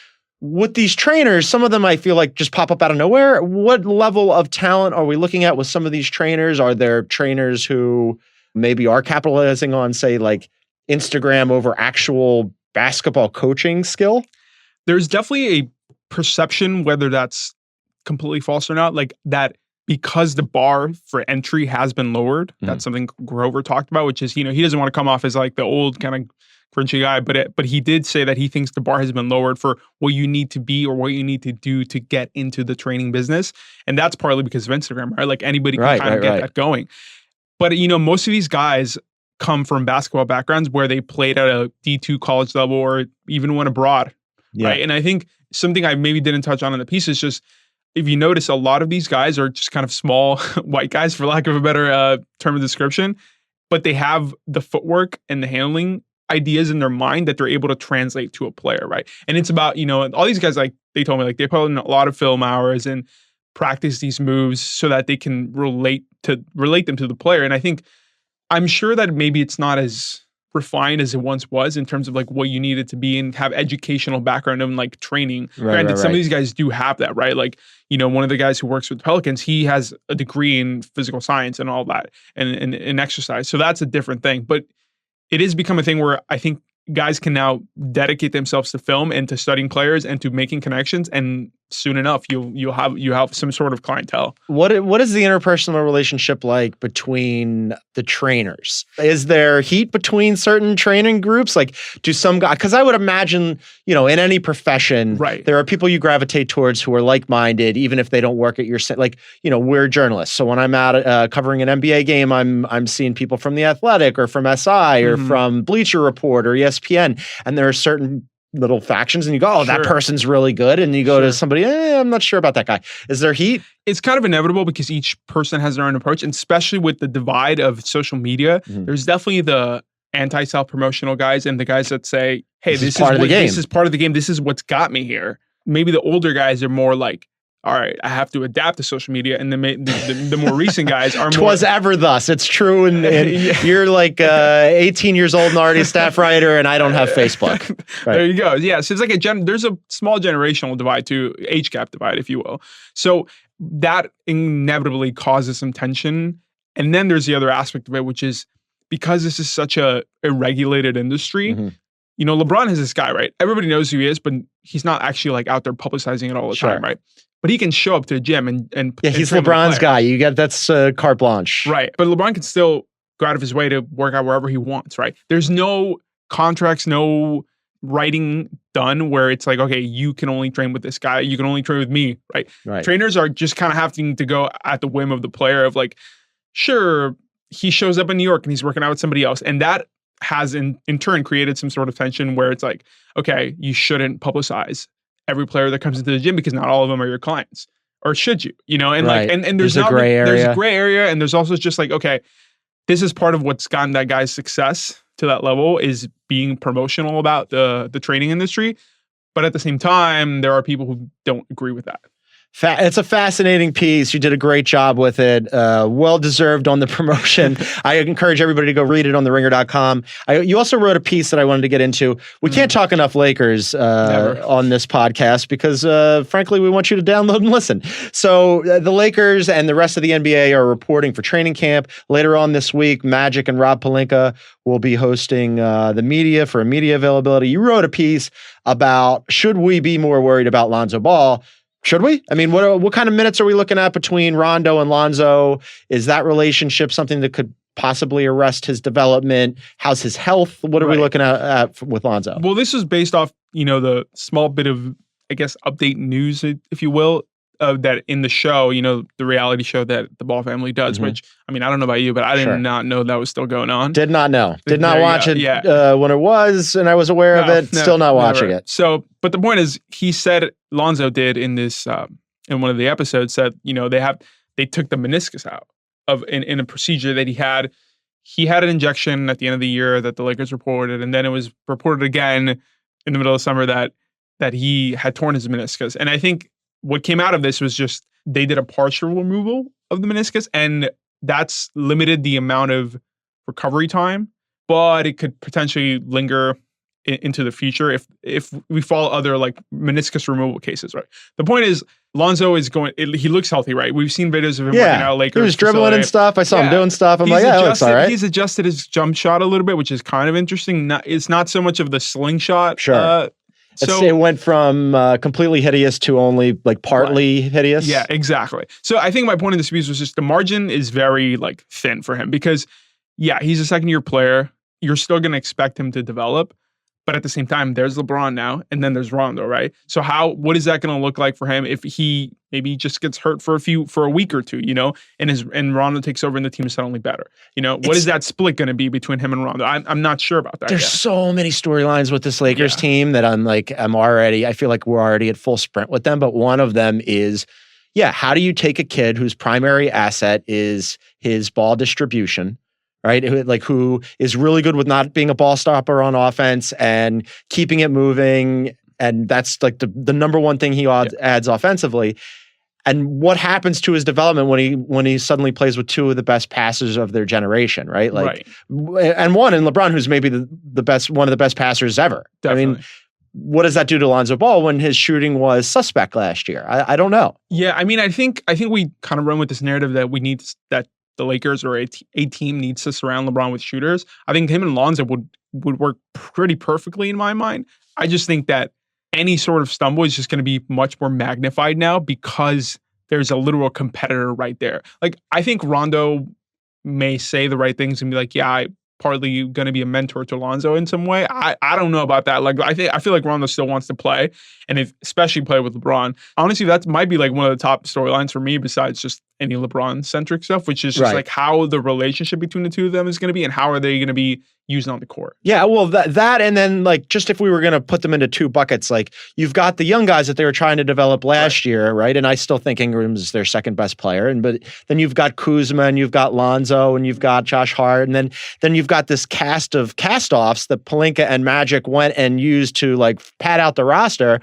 With these trainers, some of them I feel like just pop up out of nowhere. What level of talent are we looking at with some of these trainers? Are there trainers who maybe are capitalizing on, say, like Instagram over actual basketball coaching skill? There's definitely a perception, whether that's completely false or not, like that because the bar for entry has been lowered. That's something Grover talked about, which is, he doesn't want to come off as like the old kind of cringy guy, but he did say that he thinks the bar has been lowered for what you need to be or what you need to do to get into the training business. And that's partly because of Instagram, right? Like anybody can kind of get that going. But, most of these guys come from basketball backgrounds where they played at a D2 college level or even went abroad, right? And I think something I maybe didn't touch on in the piece is just, if you notice, a lot of these guys are just kind of small white guys, for lack of a better term of description, but they have the footwork and the handling ideas in their mind that they're able to translate to a player, right? And it's about, all these guys, like they told me, like they put in a lot of film hours and practice these moves so that they can relate them to the player. And I think I'm sure that maybe it's not as refined as it once was in terms of like what you needed to be and have educational background and like training. Granted, some of these guys do have that, right? Like, one of the guys who works with the Pelicans, he has a degree in physical science and all that and exercise. So that's a different thing. But it has become a thing where I think guys can now dedicate themselves to film and to studying players and to making connections, and soon enough you'll have some sort of clientele. What is the interpersonal relationship like between the trainers? Is there heat between certain training groups? Like, do some guys, because I would imagine, in any profession, there are people you gravitate towards who are like-minded, even if they don't work at your, like, we're journalists. So when I'm out covering an NBA game, I'm seeing people from The Athletic or from SI or from Bleacher Report or ESPN, and there are certain little factions, and you go, that person's really good, and you go to somebody, I'm not sure about that guy. Is there heat? It's kind of inevitable because each person has their own approach, and especially with the divide of social media, there's definitely the anti-self-promotional guys and the guys that say, hey, this is part of the game. This is part of the game. This is what's got me here. Maybe the older guys are more like, all right, I have to adapt to social media. And the more recent guys are more... 'Twas ever thus. It's true. And you're like 18 years old and already a staff writer, and I don't have Facebook. Right. There you go. Yeah, so it's like there's a small generational divide too, age gap divide, if you will. So that inevitably causes some tension. And then there's the other aspect of it, which is because this is such a regulated industry, LeBron has this guy, right? Everybody knows who he is, but he's not actually like out there publicizing it all the time, right? But he can show up to a gym and he's LeBron's guy. You get that's carte blanche, right? But LeBron can still go out of his way to work out wherever he wants, right? There's no contracts, no writing done where it's like, okay, you can only train with this guy, you can only train with me, right? Trainers are just kind of having to go at the whim of the player of like, sure, he shows up in New York and he's working out with somebody else, and that has in turn created some sort of tension where it's like, okay, you shouldn't publicize every player that comes into the gym because not all of them are your clients. Or should you? You know, and Right. like and there's a gray area. There's a gray area, and there's also just like, okay, this is part of what's gotten that guy's success to that level is being promotional about the training industry. But at the same time, there are people who don't agree with that. It's a fascinating piece. You did a great job with it. Well-deserved on the promotion. I encourage everybody to go read it on theringer.com. You also wrote a piece that I wanted to get into. We can't talk enough Lakers on this podcast because, frankly, we want you to download and listen. So the Lakers and the rest of the NBA are reporting for training camp. Later on this week, Magic and Rob Pelinka will be hosting the media for a media availability. You wrote a piece about should we be more worried about Lonzo Ball? Should we? I mean, what kind of minutes are we looking at between Rondo and Lonzo? Is that relationship something that could possibly arrest his development? How's his health? What are we looking at with Lonzo? Well, this is based off, the small bit of, I guess, update news, if you will, that in the show, the reality show that the Ball family does, which, I mean, I don't know about you, but I did not know that was still going on. Did not know. Did not watch it when it was, and I was aware of it. Still not watching it. So, but the point is, he said, Lonzo did in this, in one of the episodes, said, they took the meniscus out in a procedure that he had. He had an injection at the end of the year that the Lakers reported, and then it was reported again in the middle of summer that he had torn his meniscus. And I think what came out of this was just they did a partial removal of the meniscus, and that's limited the amount of recovery time, but it could potentially linger into the future if we follow other like meniscus removal cases, right? The point is, Lonzo is he looks healthy, right? We've seen videos of him working out at Lakers. He was dribbling and stuff. I saw him doing stuff. I'm like, yeah, it looks all right. He's adjusted his jump shot a little bit, which is kind of interesting. It's not so much of the slingshot. Sure. So it went from completely hideous to only like partly hideous. Yeah, exactly. So I think my point in this piece was just the margin is very like thin for him because, he's a second-year player. You're still going to expect him to develop. But at the same time, there's LeBron now, and then there's Rondo, right? So what is that going to look like for him if he maybe just gets hurt for a week or two, and Rondo takes over and the team is suddenly better? What is that split going to be between him and Rondo? I'm not sure about that. There's so many storylines with this Lakers team that I feel like we're already at full sprint with them. But one of them is, how do you take a kid whose primary asset is his ball distribution, right? Who is really good with not being a ball stopper on offense and keeping it moving. And that's like the number one thing he adds offensively. And what happens to his development when he suddenly plays with two of the best passers of their generation, right? And one in LeBron, who's maybe the best, one of the best passers ever. Definitely. I mean, what does that do to Lonzo Ball when his shooting was suspect last year? I don't know. Yeah, I mean, I think we kind of run with this narrative that we need that the Lakers or a team needs to surround LeBron with shooters. I think him and Lonzo would work pretty perfectly in my mind. I just think that any sort of stumble is just going to be much more magnified now because there's a literal competitor right there. Like, I think Rondo may say the right things and be like, I'm partly going to be a mentor to Lonzo in some way. I don't know about that. Like, I feel like Rondo still wants to play, and especially play with LeBron. Honestly, that might be like one of the top storylines for me besides just any LeBron-centric stuff, which is just like how the relationship between the two of them is going to be and how are they going to be used on the court. Yeah, well, that and then like just if we were going to put them into two buckets, like you've got the young guys that they were trying to develop last year, right? And I still think Ingram's their second best player, but then you've got Kuzma and you've got Lonzo and you've got Josh Hart, and then you've got this cast of cast-offs that Pelinka and Magic went and used to like pad out the roster.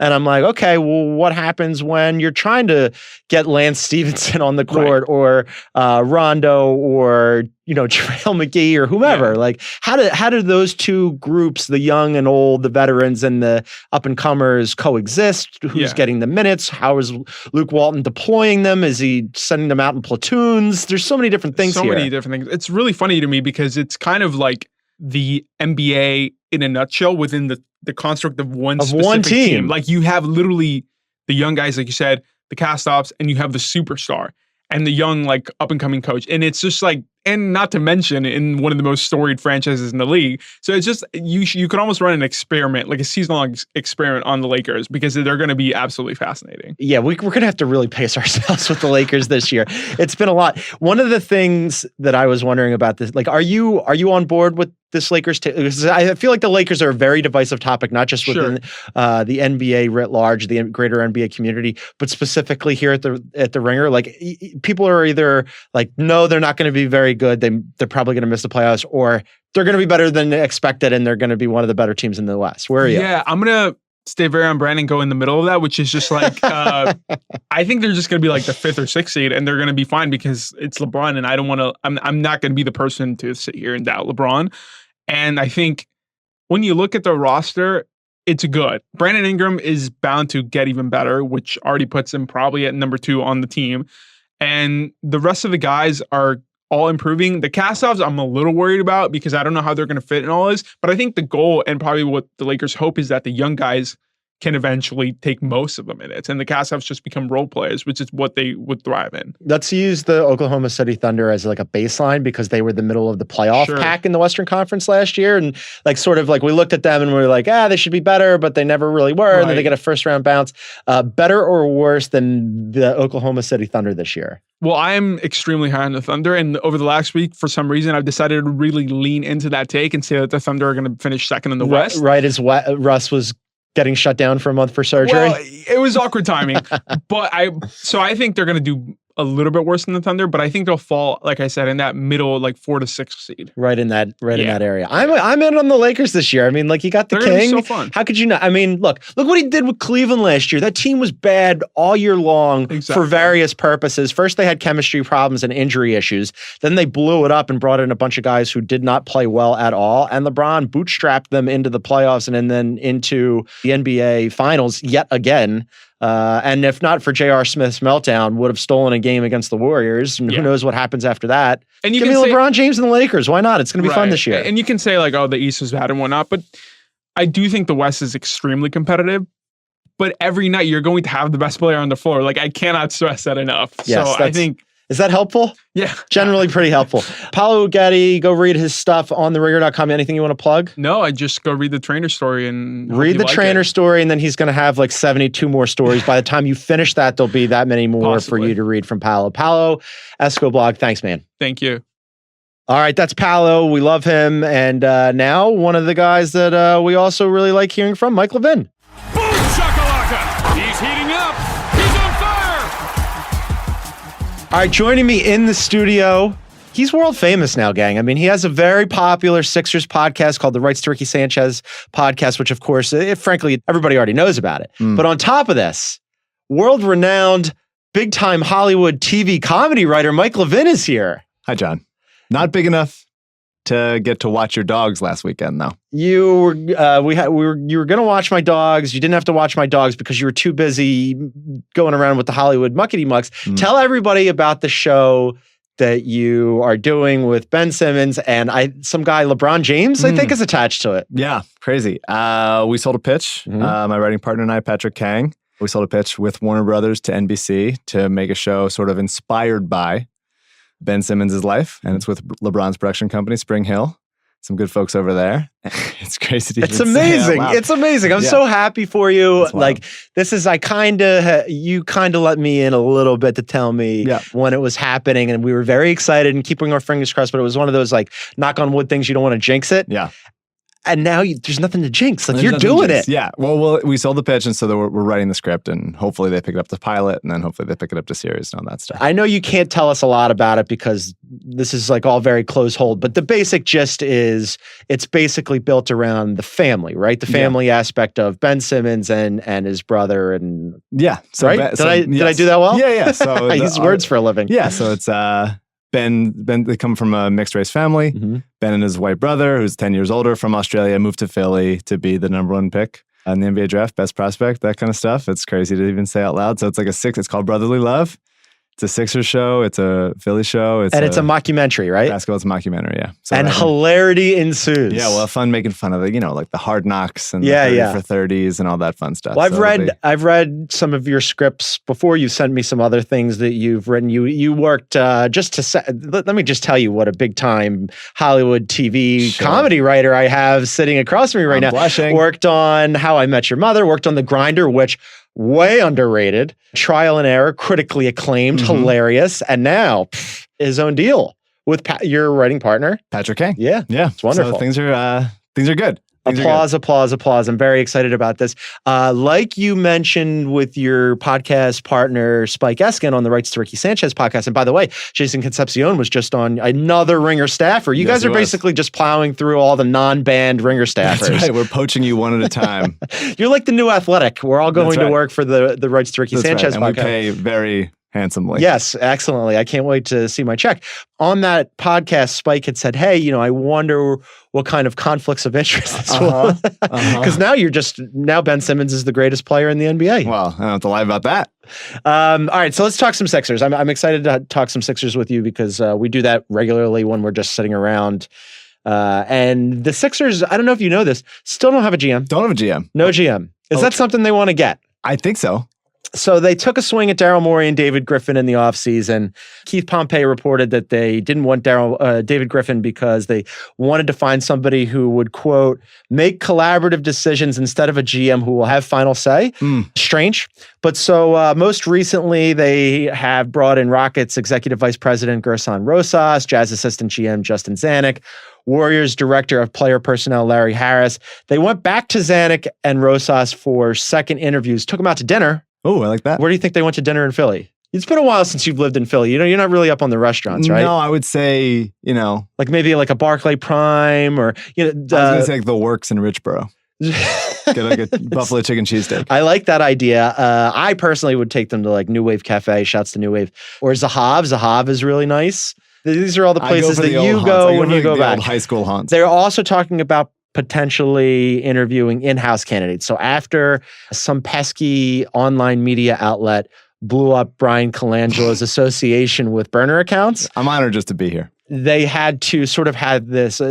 And I'm like, okay, well, what happens when you're trying to get Lance Stevenson on the court or Rondo or, JaVale McGee or whomever? Like, how do those two groups, the young and old, the veterans and the up-and-comers coexist? Who's getting the minutes? How is Luke Walton deploying them? Is he sending them out in platoons? There's so many different things here. So many different things. It's really funny to me because it's kind of like the NBA in a nutshell within the construct of one specific team. Like you have literally the young guys, like you said, the cast-offs, and you have the superstar and the young, like up and coming coach. And it's just like, and not to mention in one of the most storied franchises in the league. So it's just, you could almost run an experiment, like a season-long experiment on the Lakers because they're going to be absolutely fascinating. Yeah, we're going to have to really pace ourselves with the Lakers this year. It's been a lot. One of the things that I was wondering about this, like, are you on board with this Lakers team? I feel like the Lakers are a very divisive topic, not just within the NBA writ large, the greater NBA community, but specifically here at the Ringer. Like people are either like, no, they're not going to be very good. They're probably going to miss the playoffs, or they're going to be better than expected, and they're going to be one of the better teams in the West. Where are you? Yeah, I'm going to stay very on brand and go in the middle of that, which is just like, I think they're just going to be like the 5th or 6th seed, and they're going to be fine because it's LeBron, and I don't want to, I'm not going to be the person to sit here and doubt LeBron. And I think when you look at the roster, it's good. Brandon Ingram is bound to get even better, which already puts him probably at number 2 on the team. And the rest of the guys are all improving. The cast-offs I'm a little worried about because I don't know how they're going to fit in all this. But I think the goal and probably what the Lakers hope is that the young guys can eventually take most of the minutes, and the cast-offs just become role players, which is what they would thrive in. Let's use the Oklahoma City Thunder as like a baseline because they were the middle of the playoff pack in the Western Conference last year. And like sort of like we looked at them and we were like, they should be better, but they never really were. Right. And then they get a first round bounce. Better or worse than the Oklahoma City Thunder this year? Well, I am extremely high on the Thunder, and over the last week, for some reason, I've decided to really lean into that take and say that the Thunder are going to finish second in the West. Right as Russ was getting shut down for a month for surgery. Well, it was awkward timing, but I think they're going to do a little bit worse than the Thunder, but I think they'll fall, like I said, in that middle, like 4 to 6 seed. Right in that area. I'm in on the Lakers this year. I mean, like you got the They're king. gonna be so fun. How could you not? I mean, look what he did with Cleveland last year. That team was bad all year long for various purposes. First, they had chemistry problems and injury issues. Then they blew it up and brought in a bunch of guys who did not play well at all. And LeBron bootstrapped them into the playoffs and then into the NBA Finals yet again. And if not for J.R. Smith's meltdown, would have stolen a game against the Warriors. And who knows what happens after that. And give me LeBron James and the Lakers. Why not? It's going to be fun this year. And you can say like, oh, the East is bad and whatnot. But I do think the West is extremely competitive. But every night you're going to have the best player on the floor. Like I cannot stress that enough. Yes, so I think... Is that helpful? Yeah. Generally pretty helpful. Paolo Uggetti, go read his stuff on theringer.com. Anything you want to plug? No, I just go read the trainer story and read the trainer story, and then he's going to have like 72 more stories. By the time you finish that, there'll be that many more for you to read from Paolo. Paolo Escoblog, thanks, man. Thank you. All right, that's Paolo. We love him. And now one of the guys that we also really like hearing from, Mike Levin. Boom shakalaka! He's heating up. He's on fire! All right, joining me in the studio, he's world famous now, gang. I mean, he has a very popular Sixers podcast called the Rights to Ricky Sanchez podcast, which, of course, frankly, everybody already knows about it. But on top of this, world-renowned, big-time Hollywood TV comedy writer Mike Levin is here. Hi, John. Not big enough to get to watch your dogs last weekend, though. You were going to watch my dogs. You didn't have to watch my dogs because you were too busy going around with the Hollywood muckety mucks. Tell everybody about the show that you are doing with Ben Simmons and some guy, LeBron James, I think is attached to it. Yeah, crazy. We sold a pitch. My writing partner and I, Patrick Kang, we sold a pitch with Warner Brothers to NBC to make a show sort of inspired by Ben Simmons' life, and it's with LeBron's production company, Spring Hill. Some good folks over there. It's crazy to It's amazing. It's amazing. I'm so happy for you. Like this is, you kind of let me in a little bit to tell me when it was happening, and we were very excited and keeping our fingers crossed, but it was one of those like knock on wood things you don't want to jinx it. Yeah. And now there's nothing to jinx. Like you're doing it. Yeah. Well, we sold the pitch, and so we're writing the script, and hopefully they pick it up to pilot, and then hopefully they pick it up to series and all that stuff. I know you can't tell us a lot about it because this is like all very close hold, but the basic gist is it's basically built around the family, right? The family aspect of Ben Simmons and his brother, and so right? Did I do that well? Yeah. So I use words for a living. Yeah. So it's Ben, they come from a mixed race family. Ben and his white brother, who's 10 years older, from Australia, moved to Philly to be the #1 pick in the NBA draft, best prospect, that kind of stuff. It's crazy to even say out loud. So it's like it's called Brotherly Love. It's a Sixers show. It's a Philly show. It's a mockumentary, right? Basketball. It's a mockumentary, yeah. So and hilarity ensues. Yeah, well, fun making fun of like the Hard Knocks and the 30 for 30s and all that fun stuff. Well, I've read some of your scripts before. You sent me some other things that you've written. You worked let me just tell you what a big time Hollywood TV comedy writer I have sitting across from me right now. Blushing. Worked on How I Met Your Mother. Worked on The Grinder, which way underrated, Trial and Error, critically acclaimed, hilarious, and now his own deal with your writing partner, Patrick Kang. Yeah. It's wonderful. So things are good. Applause. I'm very excited about this. Like you mentioned with your podcast partner, Spike Eskin, on the Rights to Ricky Sanchez podcast. And by the way, Jason Concepcion was just on another Ringer staffer. You guys are basically just plowing through all the non-banned Ringer staffers. That's right. We're poaching you one at a time. You're like the new Athletic. We're all going to work for the Rights to Ricky Sanchez podcast. And podcast. we pay very handsomely. Yes, excellently. I can't wait to see my check. On that podcast, Spike had said, hey, I wonder what kind of conflicts of interest this will. Because now Ben Simmons is the greatest player in the NBA. Well, I don't have to lie about that. All right, so let's talk some Sixers. I'm excited to talk some Sixers with you because we do that regularly when we're just sitting around. And the Sixers, I don't know if you know this, still don't have a GM. Don't have a GM. No GM. Is that something they want to get? I think so. So they took a swing at Daryl Morey and David Griffin in the offseason. Keith Pompey reported that they didn't want David Griffin because they wanted to find somebody who would, quote, make collaborative decisions instead of a GM who will have final say. Strange. But so most recently, they have brought in Rockets Executive Vice President Gerson Rosas, Jazz Assistant GM Justin Zanuck, Warriors Director of Player Personnel Larry Harris. They went back to Zanuck and Rosas for second interviews, took them out to dinner. Oh, I like that. Where do you think they went to dinner in Philly? It's been a while since you've lived in Philly. You're not really up on the restaurants, right? No, I would say, like maybe like a Barclay Prime or, I was going to say like the Works in Richboro. Get like a buffalo chicken cheesesteak. I like that idea. I personally would take them to like New Wave Cafe. Shouts to New Wave. Or Zahav. Zahav is really nice. These are all the places that you go when you go back. Old high school haunts. They're also talking about potentially interviewing in-house candidates. So after some pesky online media outlet blew up Brian Colangelo's association with burner accounts, I'm honored just to be here. They had to sort of have this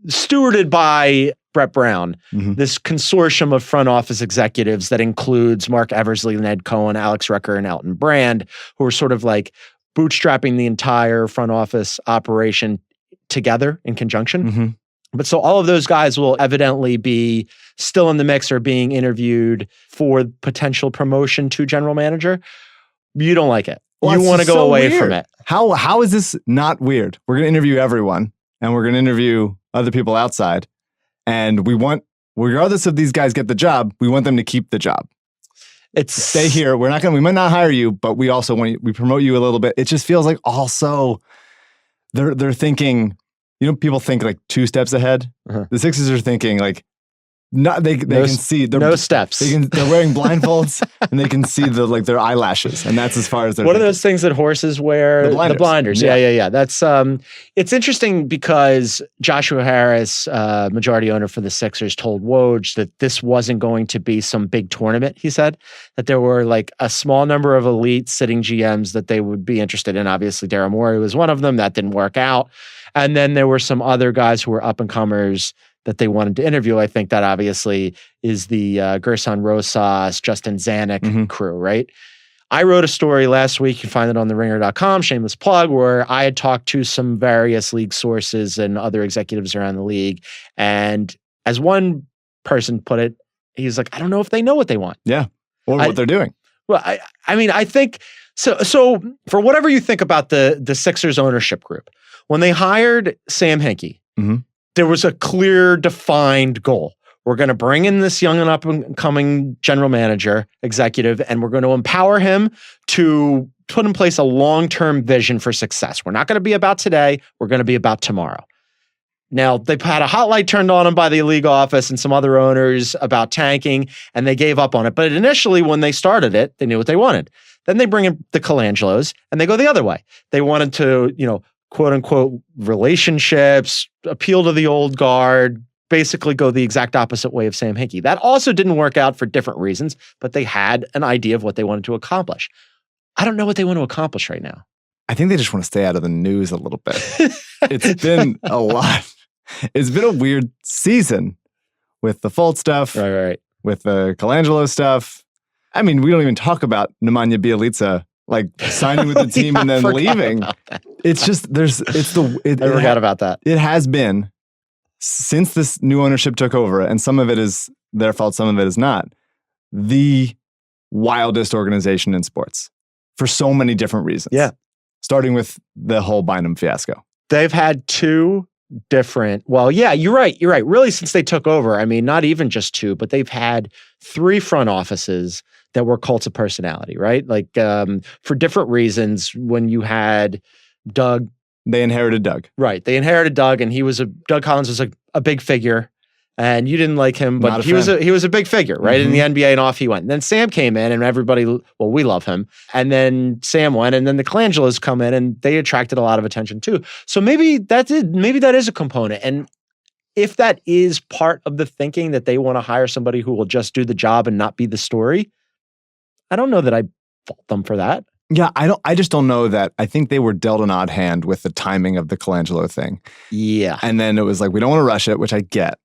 stewarded by Brett Brown, this consortium of front office executives that includes Mark Eversley, Ned Cohen, Alex Rucker, and Elton Brand, who are sort of like bootstrapping the entire front office operation together in conjunction. But so all of those guys will evidently be still in the mix or being interviewed for potential promotion to general manager. You don't like it. Well, you want to go away from it. How is this not weird? We're going to interview everyone and we're going to interview other people outside. And we want, regardless of these guys get the job, we want them to keep the job. Stay here. We might not hire you, but we also we promote you a little bit. It just feels like also they're thinking, people think like 2 steps ahead. The Sixers are thinking like, they can see no steps. They're wearing blindfolds and they can see their eyelashes, and that's as far as they're. What are those things that horses wear? The blinders. Yeah. That's it's interesting because Joshua Harris, majority owner for the Sixers, told Woj that this wasn't going to be some big tournament. He said that there were like a small number of elite sitting GMs that they would be interested in. Obviously, Daryl Morey was one of them. That didn't work out, and then there were some other guys who were up and comers that they wanted to interview. I think that obviously is the Gerson Rosas, Justin Zanuck crew, right? I wrote a story last week. You can find it on theringer.com, shameless plug, where I had talked to some various league sources and other executives around the league. And as one person put it, he's like, I don't know if they know what they want. Yeah. Or what they're doing. Well, I mean, I think, so for whatever you think about the Sixers ownership group, when they hired Sam Hinkie, there was a clear, defined goal. We're going to bring in this young and up-and-coming general manager, executive, and we're going to empower him to put in place a long-term vision for success. We're not going to be about today. We're going to be about tomorrow. Now, they've had a hot light turned on them by the league office and some other owners about tanking, and they gave up on it. But initially, when they started it, they knew what they wanted. Then they bring in the Colangelos, and they go the other way. They wanted to, quote unquote, relationships, appeal to the old guard, basically go the exact opposite way of Sam Hinkie. That also didn't work out for different reasons, but they had an idea of what they wanted to accomplish. I don't know what they want to accomplish right now. I think they just want to stay out of the news a little bit. It's been a lot. It's been a weird season with the Fultz stuff, right. With the Colangelo stuff. I mean, we don't even talk about Nemanja Bjelica signing with the team and then leaving. It's just, I forgot about that. It has been, since this new ownership took over, and some of it is their fault, some of it is not, the wildest organization in sports for so many different reasons. Yeah. Starting with the whole Bynum fiasco. They've had two different, well, yeah, you're right. Really, since they took over, I mean, not even just two, but they've had three front offices that were cults of personality, right? Like for different reasons. When you had Doug. They inherited Doug. Right. They inherited Doug, and Doug Collins was a big figure. And you didn't like him, but he was a big figure, right? In the NBA, and off he went. And then Sam came in, and everybody, well, we love him. And then Sam went, and then the Colangelos come in, and they attracted a lot of attention too. So maybe that is a component. And if that is part of the thinking, that they want to hire somebody who will just do the job and not be the story, I don't know that I fault them for that. Yeah, I just don't know that. I think they were dealt an odd hand with the timing of the Colangelo thing. Yeah. And then it was like, we don't want to rush it, which I get.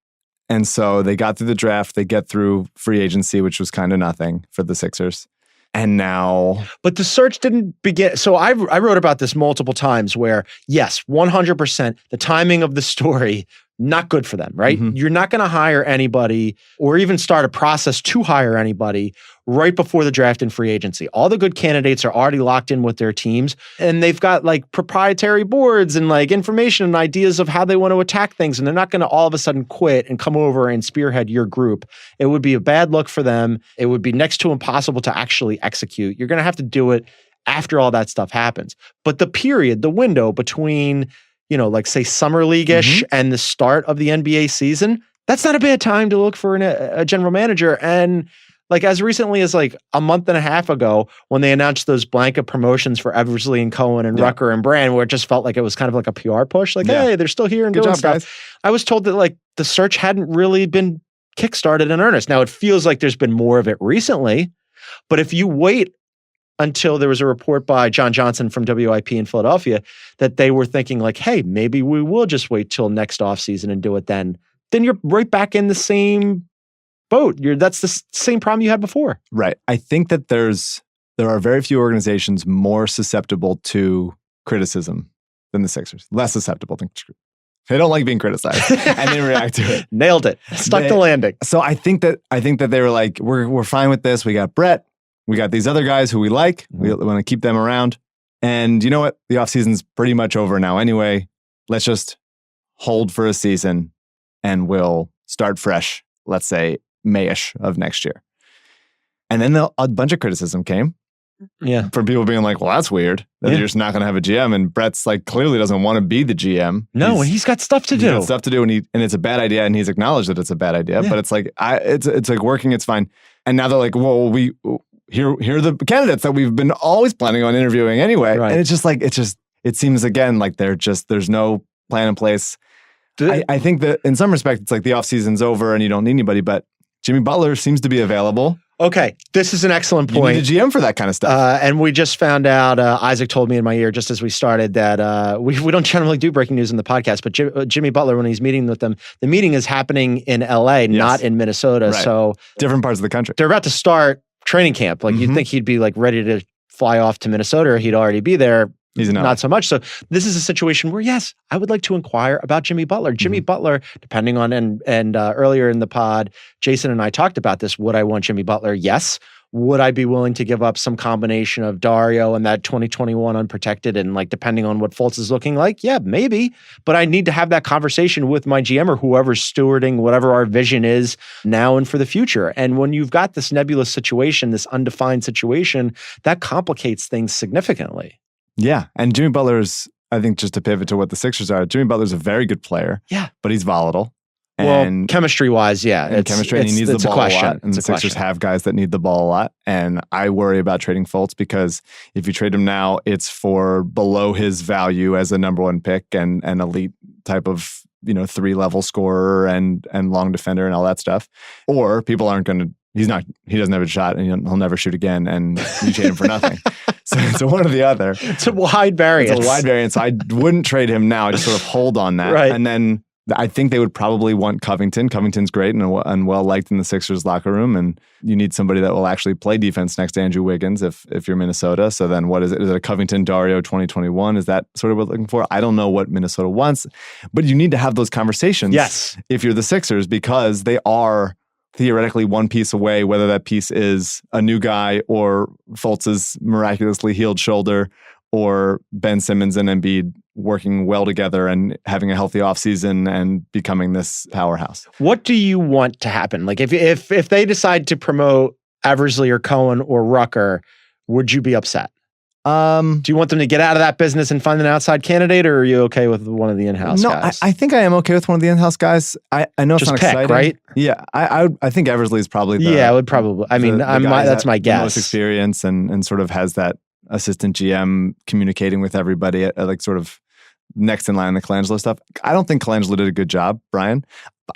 And so they got through the draft, they get through free agency, which was kind of nothing for the Sixers. And now... But the search didn't begin. So I wrote about this multiple times where, yes, 100%, the timing of the story, not good for them, right? Mm-hmm. You're not going to hire anybody or even start a process to hire anybody right before the draft and free agency. All the good candidates are already locked in with their teams, and they've got like proprietary boards and like information and ideas of how they want to attack things, and they're not going to all of a sudden quit and come over and spearhead your group. It would be a bad look for them. It would be next to impossible to actually execute. You're going to have to do it after all that stuff happens. But the window between, like say summer league-ish and the start of the NBA season, that's not a bad time to look for a general manager. And like as recently as like a month and a half ago, when they announced those blanket promotions for Eversley and Cohen and Rucker and Brand, where it just felt like it was kind of like a PR push, like, hey, they're still here and doing stuff. Guys. I was told that like the search hadn't really been kickstarted in earnest. Now it feels like there's been more of it recently, but if you wait until there was a report by John Johnson from WIP in Philadelphia that they were thinking like, hey, maybe we will just wait till next offseason and do it then you're right back in the same boat. That's the same problem you had before. Right. I think that there are very few organizations more susceptible to criticism than the Sixers. Less susceptible than they don't like being criticized and they react to it. Nailed it. Stuck the landing. So I think that they were like, we're fine with this. We got Brett. We got these other guys who we like. We want to keep them around. And you know what? The offseason's pretty much over now anyway. Let's just hold for a season and we'll start fresh, let's say May-ish of next year. And then a bunch of criticism came. Yeah. From people being like, well, that's weird. That you're just not going to have a GM. And Brett's like, clearly doesn't want to be the GM. No, and he's got stuff to do. He's got stuff to do, and it's a bad idea, and he's acknowledged that it's a bad idea. Yeah. But it's like, it's like working, it's fine. And now they're like, well, here are the candidates that we've been always planning on interviewing anyway. Right. And it's just like, it seems again like there's no plan in place. I think that in some respect, it's like the offseason's over and you don't need anybody, but Jimmy Butler seems to be available. Okay, this is an excellent point. You need a GM for that kind of stuff. And we just found out, Isaac told me in my ear just as we started that we don't generally do breaking news in the podcast, but Jimmy Butler, when he's meeting with them, the meeting is happening in LA, not in Minnesota. Right. So different parts of the country. They're about to start training camp. Like you'd think he'd be like ready to fly off to Minnesota, or he'd already be there. He's not so much. So this is a situation where, yes, I would like to inquire about Jimmy Butler. Jimmy Butler, depending on, and earlier in the pod, Jason and I talked about this. Would I want Jimmy Butler? Yes. Would I be willing to give up some combination of Dario and that 2021 unprotected and like depending on what Fultz is looking like? Yeah, maybe. But I need to have that conversation with my GM or whoever's stewarding whatever our vision is now and for the future. And when you've got this nebulous situation, this undefined situation, that complicates things significantly. Yeah. And Jimmy Butler's, I think just to pivot to what the Sixers are, Jimmy Butler's a very good player. Yeah. But he's volatile. And chemistry-wise, yeah. And he needs the ball a lot. And the Sixers have guys that need the ball a lot. And I worry about trading Fultz because if you trade him now, it's for below his value as a number one pick and an elite type of, 3-level scorer and long defender and all that stuff. Or people aren't going to, he doesn't have a shot and he'll never shoot again and you trade him for nothing. So one or the other. It's a wide variance. So I wouldn't trade him now. I just sort of hold on that. Right. And then I think they would probably want Covington. Covington's great and well liked in the Sixers locker room. And you need somebody that will actually play defense next to Andrew Wiggins if you're Minnesota. So then what is it? Is it a Covington Dario 2021? Is that sort of what we're looking for? I don't know what Minnesota wants, but you need to have those conversations. Yes. If you're the Sixers, because they are theoretically one piece away, whether that piece is a new guy or Fultz's miraculously healed shoulder or Ben Simmons and Embiid working well together and having a healthy offseason and becoming this powerhouse. What do you want to happen? Like if they decide to promote Eversley or Cohen or Rucker, would you be upset? Do you want them to get out of that business and find an outside candidate, or are you okay with one of the in-house guys? I think I am okay with one of the in-house guys. I know it's Just not pick, exciting, right? Yeah, I think Eversley is probably the I would probably. I mean, that's my guess. The most experience and sort of has that assistant GM communicating with everybody at like sort of next in line on the Colangelo stuff. I don't think Colangelo did a good job, Brian.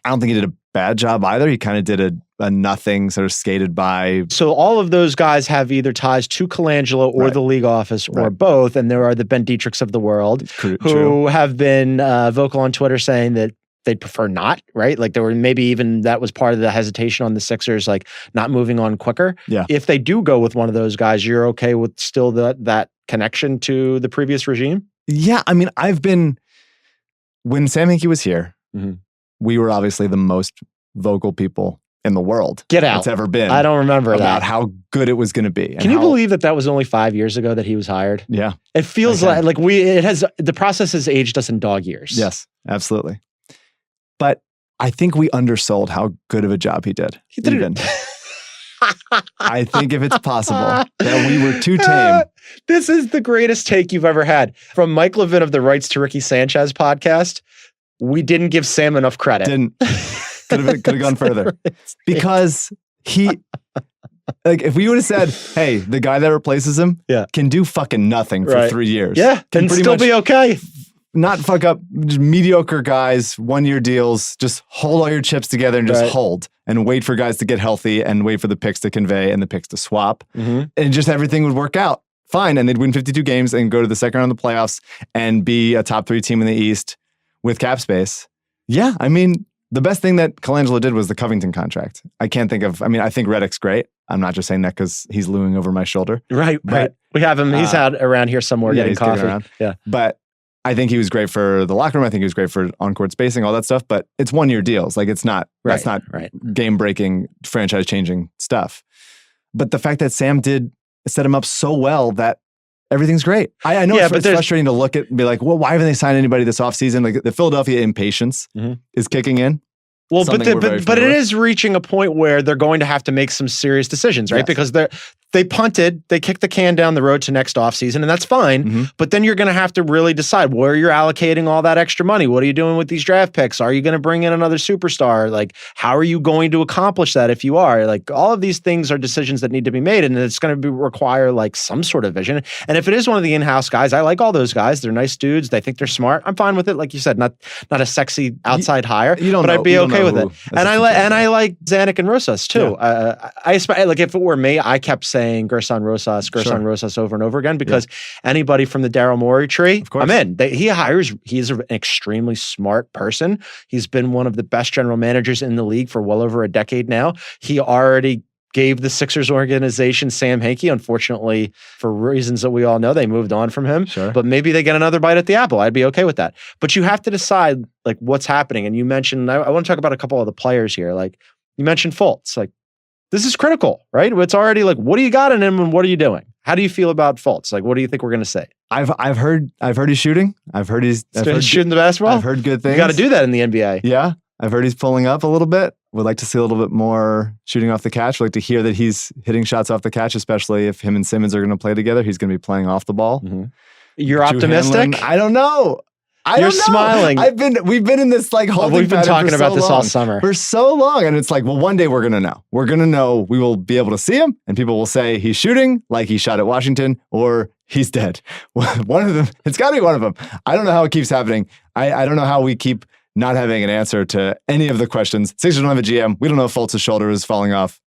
I don't think he did a bad job either. He kind of did a nothing, sort of skated by. So all of those guys have either ties to Colangelo or the league office or both. And there are the Ben Dietrichs of the world who have been vocal on Twitter saying that they'd prefer not, right? Like there were maybe even that was part of the hesitation on the Sixers, like not moving on quicker. Yeah. If they do go with one of those guys, you're okay with still that connection to the previous regime? Yeah. I mean, when Sam Hinkie was here, we were obviously the most vocal people in the world. Get out. That's ever been. I don't remember about that. how good it was going to be. Can you believe that was only 5 years ago that he was hired? Yeah. It feels like the process has aged us in dog years. Yes, absolutely. But I think we undersold how good of a job he did. He did it. I think if it's possible that we were too tame. This is the greatest take you've ever had. From Mike Levin of the Rights to Ricky Sanchez podcast, we didn't give Sam enough credit. Could have gone further. Because like if we would have said, hey, the guy that replaces him can do fucking nothing for 3 years. Yeah, can still be okay. Not fuck up just mediocre guys, 1-year deals, just hold all your chips together and just hold and wait for guys to get healthy and wait for the picks to convey and the picks to swap. And just everything would work out fine. And they'd win 52 games and go to the second round of the playoffs and be a top 3 team in the East with cap space. Yeah, I mean, the best thing that Colangelo did was the Covington contract. I think Redick's great. I'm not just saying that because he's looming over my shoulder. Right. We have him. He's out around here somewhere getting coffee. Yeah. But I think he was great for the locker room. I think he was great for on-court spacing, all that stuff. But it's 1-year deals. Like that's not game-breaking, franchise-changing stuff. But the fact that Sam did set him up so well that everything's great. I know it's frustrating to look at and be like, well, why haven't they signed anybody this offseason? Like the Philadelphia impatience is kicking in. Well, but it is reaching a point where they're going to have to make some serious decisions, right? Because they punted, they kicked the can down the road to next offseason, and that's fine. But then you're going to have to really decide where you're allocating all that extra money. What are you doing with these draft picks? Are you going to bring in another superstar? Like, how are you going to accomplish that if you are? Like, all of these things are decisions that need to be made, and it's going to require like some sort of vision. And if it is one of the in-house guys, I like all those guys. They're nice dudes. They think they're smart. I'm fine with it. Like you said, not a sexy outside hire, but I'd be okay with it. And I like Zanuck and Rosas too. Yeah. I like if it were me, I kept saying Gerson Rosas over and over again because anybody from the Daryl Morey tree, I'm in. He's an extremely smart person. He's been one of the best general managers in the league for well over a decade now. He already gave the Sixers organization Sam Hinkie. Unfortunately, for reasons that we all know, they moved on from him. But maybe they get another bite at the apple. I'd be okay with that. But you have to decide like what's happening. And you mentioned, I want to talk about a couple of the players here. Like you mentioned Fultz. Like this is critical, right? It's already like, what do you got in him and what are you doing? How do you feel about Fultz? Like, what do you think we're going to say? I've heard he's shooting. I've heard shooting the basketball. I've heard good things. You got to do that in the NBA. Yeah. I've heard he's pulling up a little bit. Would like to see a little bit more shooting off the catch. Would like to hear that he's hitting shots off the catch, especially if him and Simmons are going to play together. He's going to be playing off the ball. You're optimistic? I don't know. You're smiling. We've been in this like holding we've been talking about this all summer for so long, and it's like, well, one day we're gonna know. We're gonna know. We will be able to see him, and people will say he's shooting like he shot at Washington, or he's dead. One of them. It's got to be one of them. I don't know how it keeps happening. I don't know how we keep not having an answer to any of the questions. Sixers don't have a GM. We don't know if Fultz's shoulder is falling off.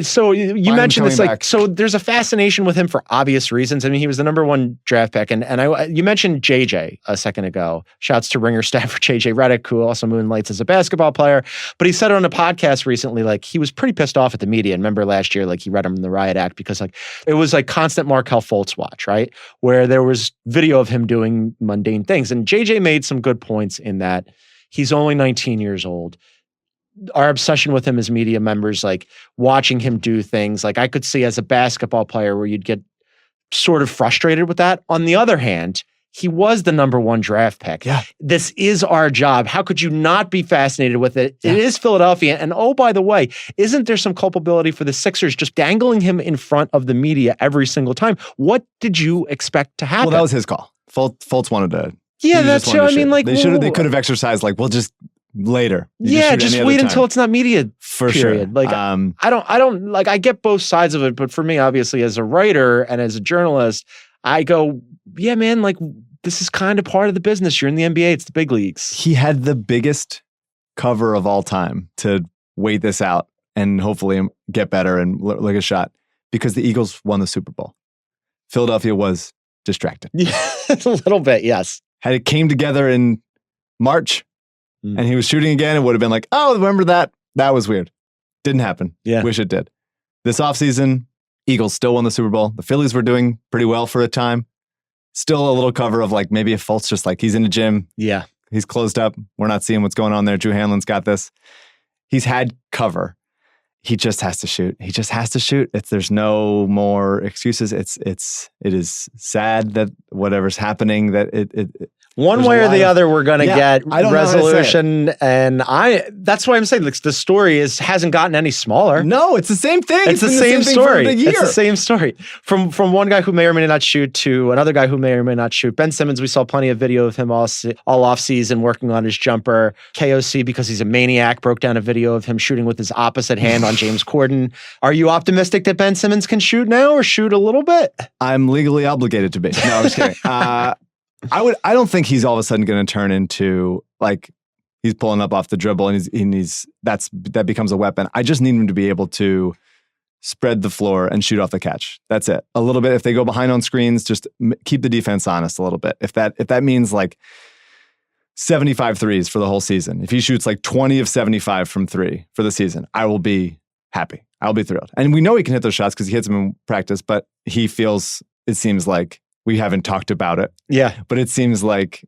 So you mentioned this, like, so there's a fascination with him for obvious reasons. I mean, he was the #1 draft pick, and you mentioned JJ a second ago. Shouts to Ringer staffer JJ Redick, who also moonlights as a basketball player. But he said on a podcast recently, like he was pretty pissed off at the media. And remember last year, like he read him in the riot act because like it was like constant Markelle Fultz watch, right? Where there was video of him doing mundane things, and JJ made some good points in that he's only 19 years old. Our obsession with him as media members, like watching him do things, like I could see as a basketball player where you'd get sort of frustrated with that. On the other hand, he was the number 1 draft pick. Yeah. This is our job. How could you not be fascinated with it? It is Philadelphia. And oh, by the way, isn't there some culpability for the Sixers just dangling him in front of the media every single time? What did you expect to happen? Well, that was his call. Fultz wanted to. Yeah, that's true. I mean, like, they could have exercised like, well, just later. Just wait until it's not media. For period. sure. Like, I don't like, I get both sides of it, but for me, obviously, as a writer and as a journalist, I go, yeah, man, like, this is kind of part of the business. You're in the NBA. It's the big leagues. He had the biggest cover of all time to wait this out and hopefully get better and look a shot because the Eagles won the Super Bowl. Philadelphia was distracted. Yeah, a little bit, yes. Had it came together in March and he was shooting again, it would have been like, oh, remember that? That was weird. Didn't happen. Yeah. Wish it did. This offseason, Eagles still won the Super Bowl. The Phillies were doing pretty well for a time. Still a little cover of like maybe if Fultz just like he's in the gym. Yeah. He's closed up. We're not seeing what's going on there. Drew Hanlon's got this. He's had cover. He just has to shoot. He just has to shoot. There's no more excuses. It is sad that whatever's happening that it one way or the other, we're going to get resolution. And that's why I'm saying like, the story hasn't gotten any smaller. No, it's the same thing. It's the same story. It's the same story. From one guy who may or may not shoot to another guy who may or may not shoot. Ben Simmons, we saw plenty of video of him all off season working on his jumper. KOC, because he's a maniac, broke down a video of him shooting with his opposite hand on James Corden. Are you optimistic that Ben Simmons can shoot now or shoot a little bit? I'm legally obligated to be. No, I'm just kidding. I don't think he's all of a sudden going to turn into like he's pulling up off the dribble and that becomes a weapon. I just need him to be able to spread the floor and shoot off the catch. That's it. A little bit. If they go behind on screens, just keep the defense honest a little bit. If that means like 75 threes for the whole season, if he shoots like 20 of 75 from 3 for the season, I will be happy. I'll be thrilled. And we know he can hit those shots because he hits them in practice, but it seems like we haven't talked about it. Yeah. But it seems like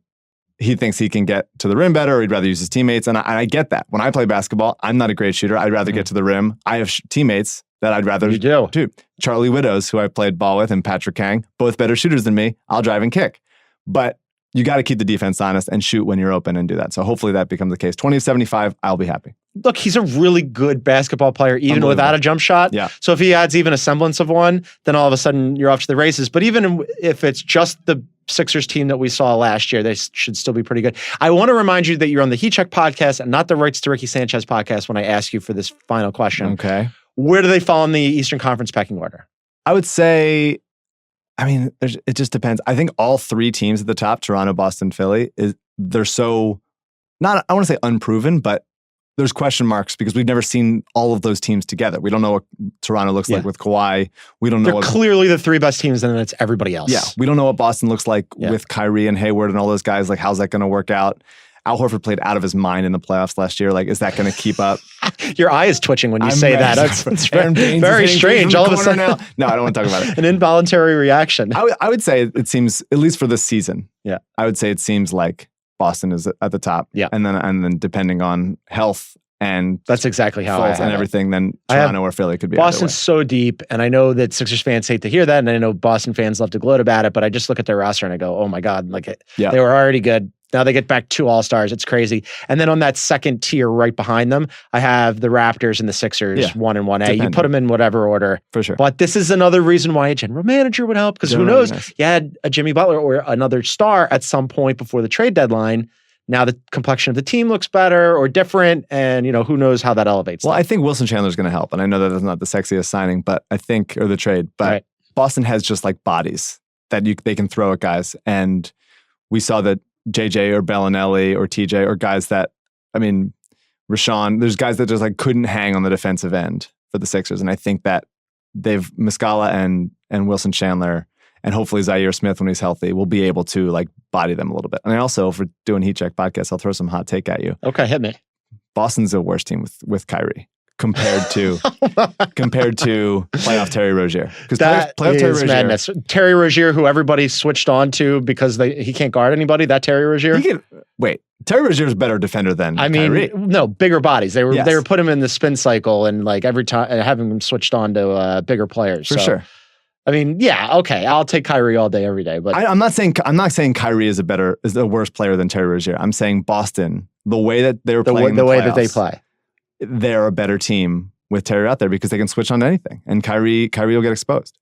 he thinks he can get to the rim better or he'd rather use his teammates. And I get that. When I play basketball, I'm not a great shooter. I'd rather get to the rim. I have teammates that I'd rather do. Charlie Widows, who I played ball with, and Patrick Kang, both better shooters than me. I'll drive and kick. But you got to keep the defense honest and shoot when you're open and do that. So hopefully that becomes the case. 20 of 75, I'll be happy. Look, he's a really good basketball player, even without a jump shot. Yeah. So if he adds even a semblance of one, then all of a sudden you're off to the races. But even if it's just the Sixers team that we saw last year, they should still be pretty good. I want to remind you that you're on the Heat Check podcast and not the Rights to Ricky Sanchez podcast when I ask you for this final question. Okay. Where do they fall in the Eastern Conference pecking order? I would say, it just depends. I think all 3 teams at the top, Toronto, Boston, Philly, they're so, not, I want to say unproven, but there's question marks because we've never seen all of those teams together. We don't know what Toronto looks like with Kawhi. We don't know. They're clearly the 3 best teams, and then it's everybody else. Yeah. We don't know what Boston looks like with Kyrie and Hayward and all those guys. Like, how's that going to work out? Al Horford played out of his mind in the playoffs last year. Like, is that going to keep up? Your eye is twitching when you say that. It's very strange. All of a sudden. Now. No, I don't want to talk about it. An involuntary reaction. I would say it seems, at least for this season. Yeah. I would say it seems like Boston is at the top. Yeah. And then depending on health and that's exactly how I have and everything, then Toronto or Philly could be. Boston's so deep, and I know that Sixers fans hate to hear that, and I know Boston fans love to gloat about it, but I just look at their roster and I go, oh my God, they were already good. Now they get back 2 All-Stars. It's crazy. And then on that second tier right behind them, I have the Raptors and the Sixers, 1 and 1A. You put them in whatever order. For sure. But this is another reason why a general manager would help, because who knows? You had a Jimmy Butler or another star at some point before the trade deadline. Now the complexion of the team looks better or different, and who knows how that elevates. Well, I think Wilson Chandler's going to help, and I know that that's not the sexiest signing, but I think, or the trade, but Boston has just like bodies that they can throw at guys, and we saw that JJ or Bellinelli or TJ or guys that, Rashawn, there's guys that just like couldn't hang on the defensive end for the Sixers, and I think that they've Muscala and Wilson Chandler. And hopefully Zaire Smith, when he's healthy, will be able to like body them a little bit. And I also, for doing Heat Check podcast, I'll throw some hot take at you. Okay, hit me. Boston's a worse team with Kyrie compared to playoff Terry Rozier. Because playoff Terry Rozier, madness. Terry Rozier, who everybody switched on to because he can't guard anybody. That Terry Rozier. Terry Rozier's a better defender than Kyrie. No, bigger bodies. They were putting him in the spin cycle and like every time having him switched on to bigger players. For sure. I mean, yeah, okay. I'll take Kyrie all day, every day. But I'm not saying Kyrie is a worse player than Terry Rozier. I'm saying Boston, the way that they were playing in the way playoffs, that they play, they're a better team with Terry out there because they can switch on to anything, and Kyrie will get exposed,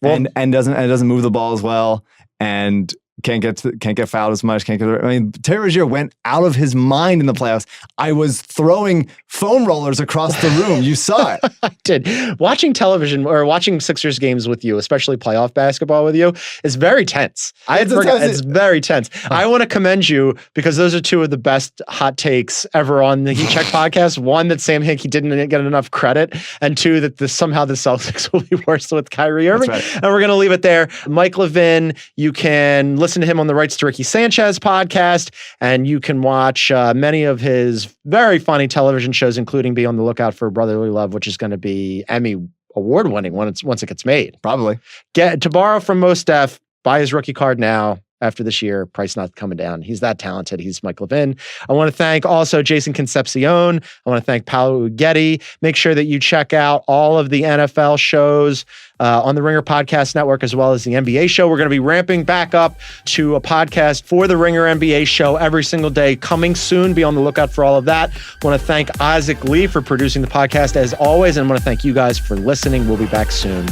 and doesn't move the ball as well, and can't get fouled as much. Terry Rozier went out of his mind in the playoffs. I was throwing foam rollers across the room. You saw it. I did. Watching television or watching Sixers games with you, especially playoff basketball with you, is very tense. It's very tense. I want to commend you because those are two of the best hot takes ever on the Heat Check podcast. One, that Sam Hinkie didn't get enough credit, and two, that somehow the Celtics will be worse with Kyrie Irving. Right. And we're going to leave it there. Mike Levin, you can listen to him on the Rights to Ricky Sanchez podcast, and you can watch many of his very funny television shows, including be on the lookout for Brotherly Love, which is going to be Emmy award winning once it gets made. Probably. To borrow from Mostef, buy his rookie card now. After this year, price not coming down. He's that talented. He's Mike Levin. I want to thank also Jason Concepcion. I want to thank Paolo Uggetti. Make sure that you check out all of the NFL shows on the Ringer Podcast Network, as well as the NBA show. We're going to be ramping back up to a podcast for the Ringer NBA show every single day coming soon. Be on the lookout for all of that. I want to thank Isaac Lee for producing the podcast as always. And I want to thank you guys for listening. We'll be back soon.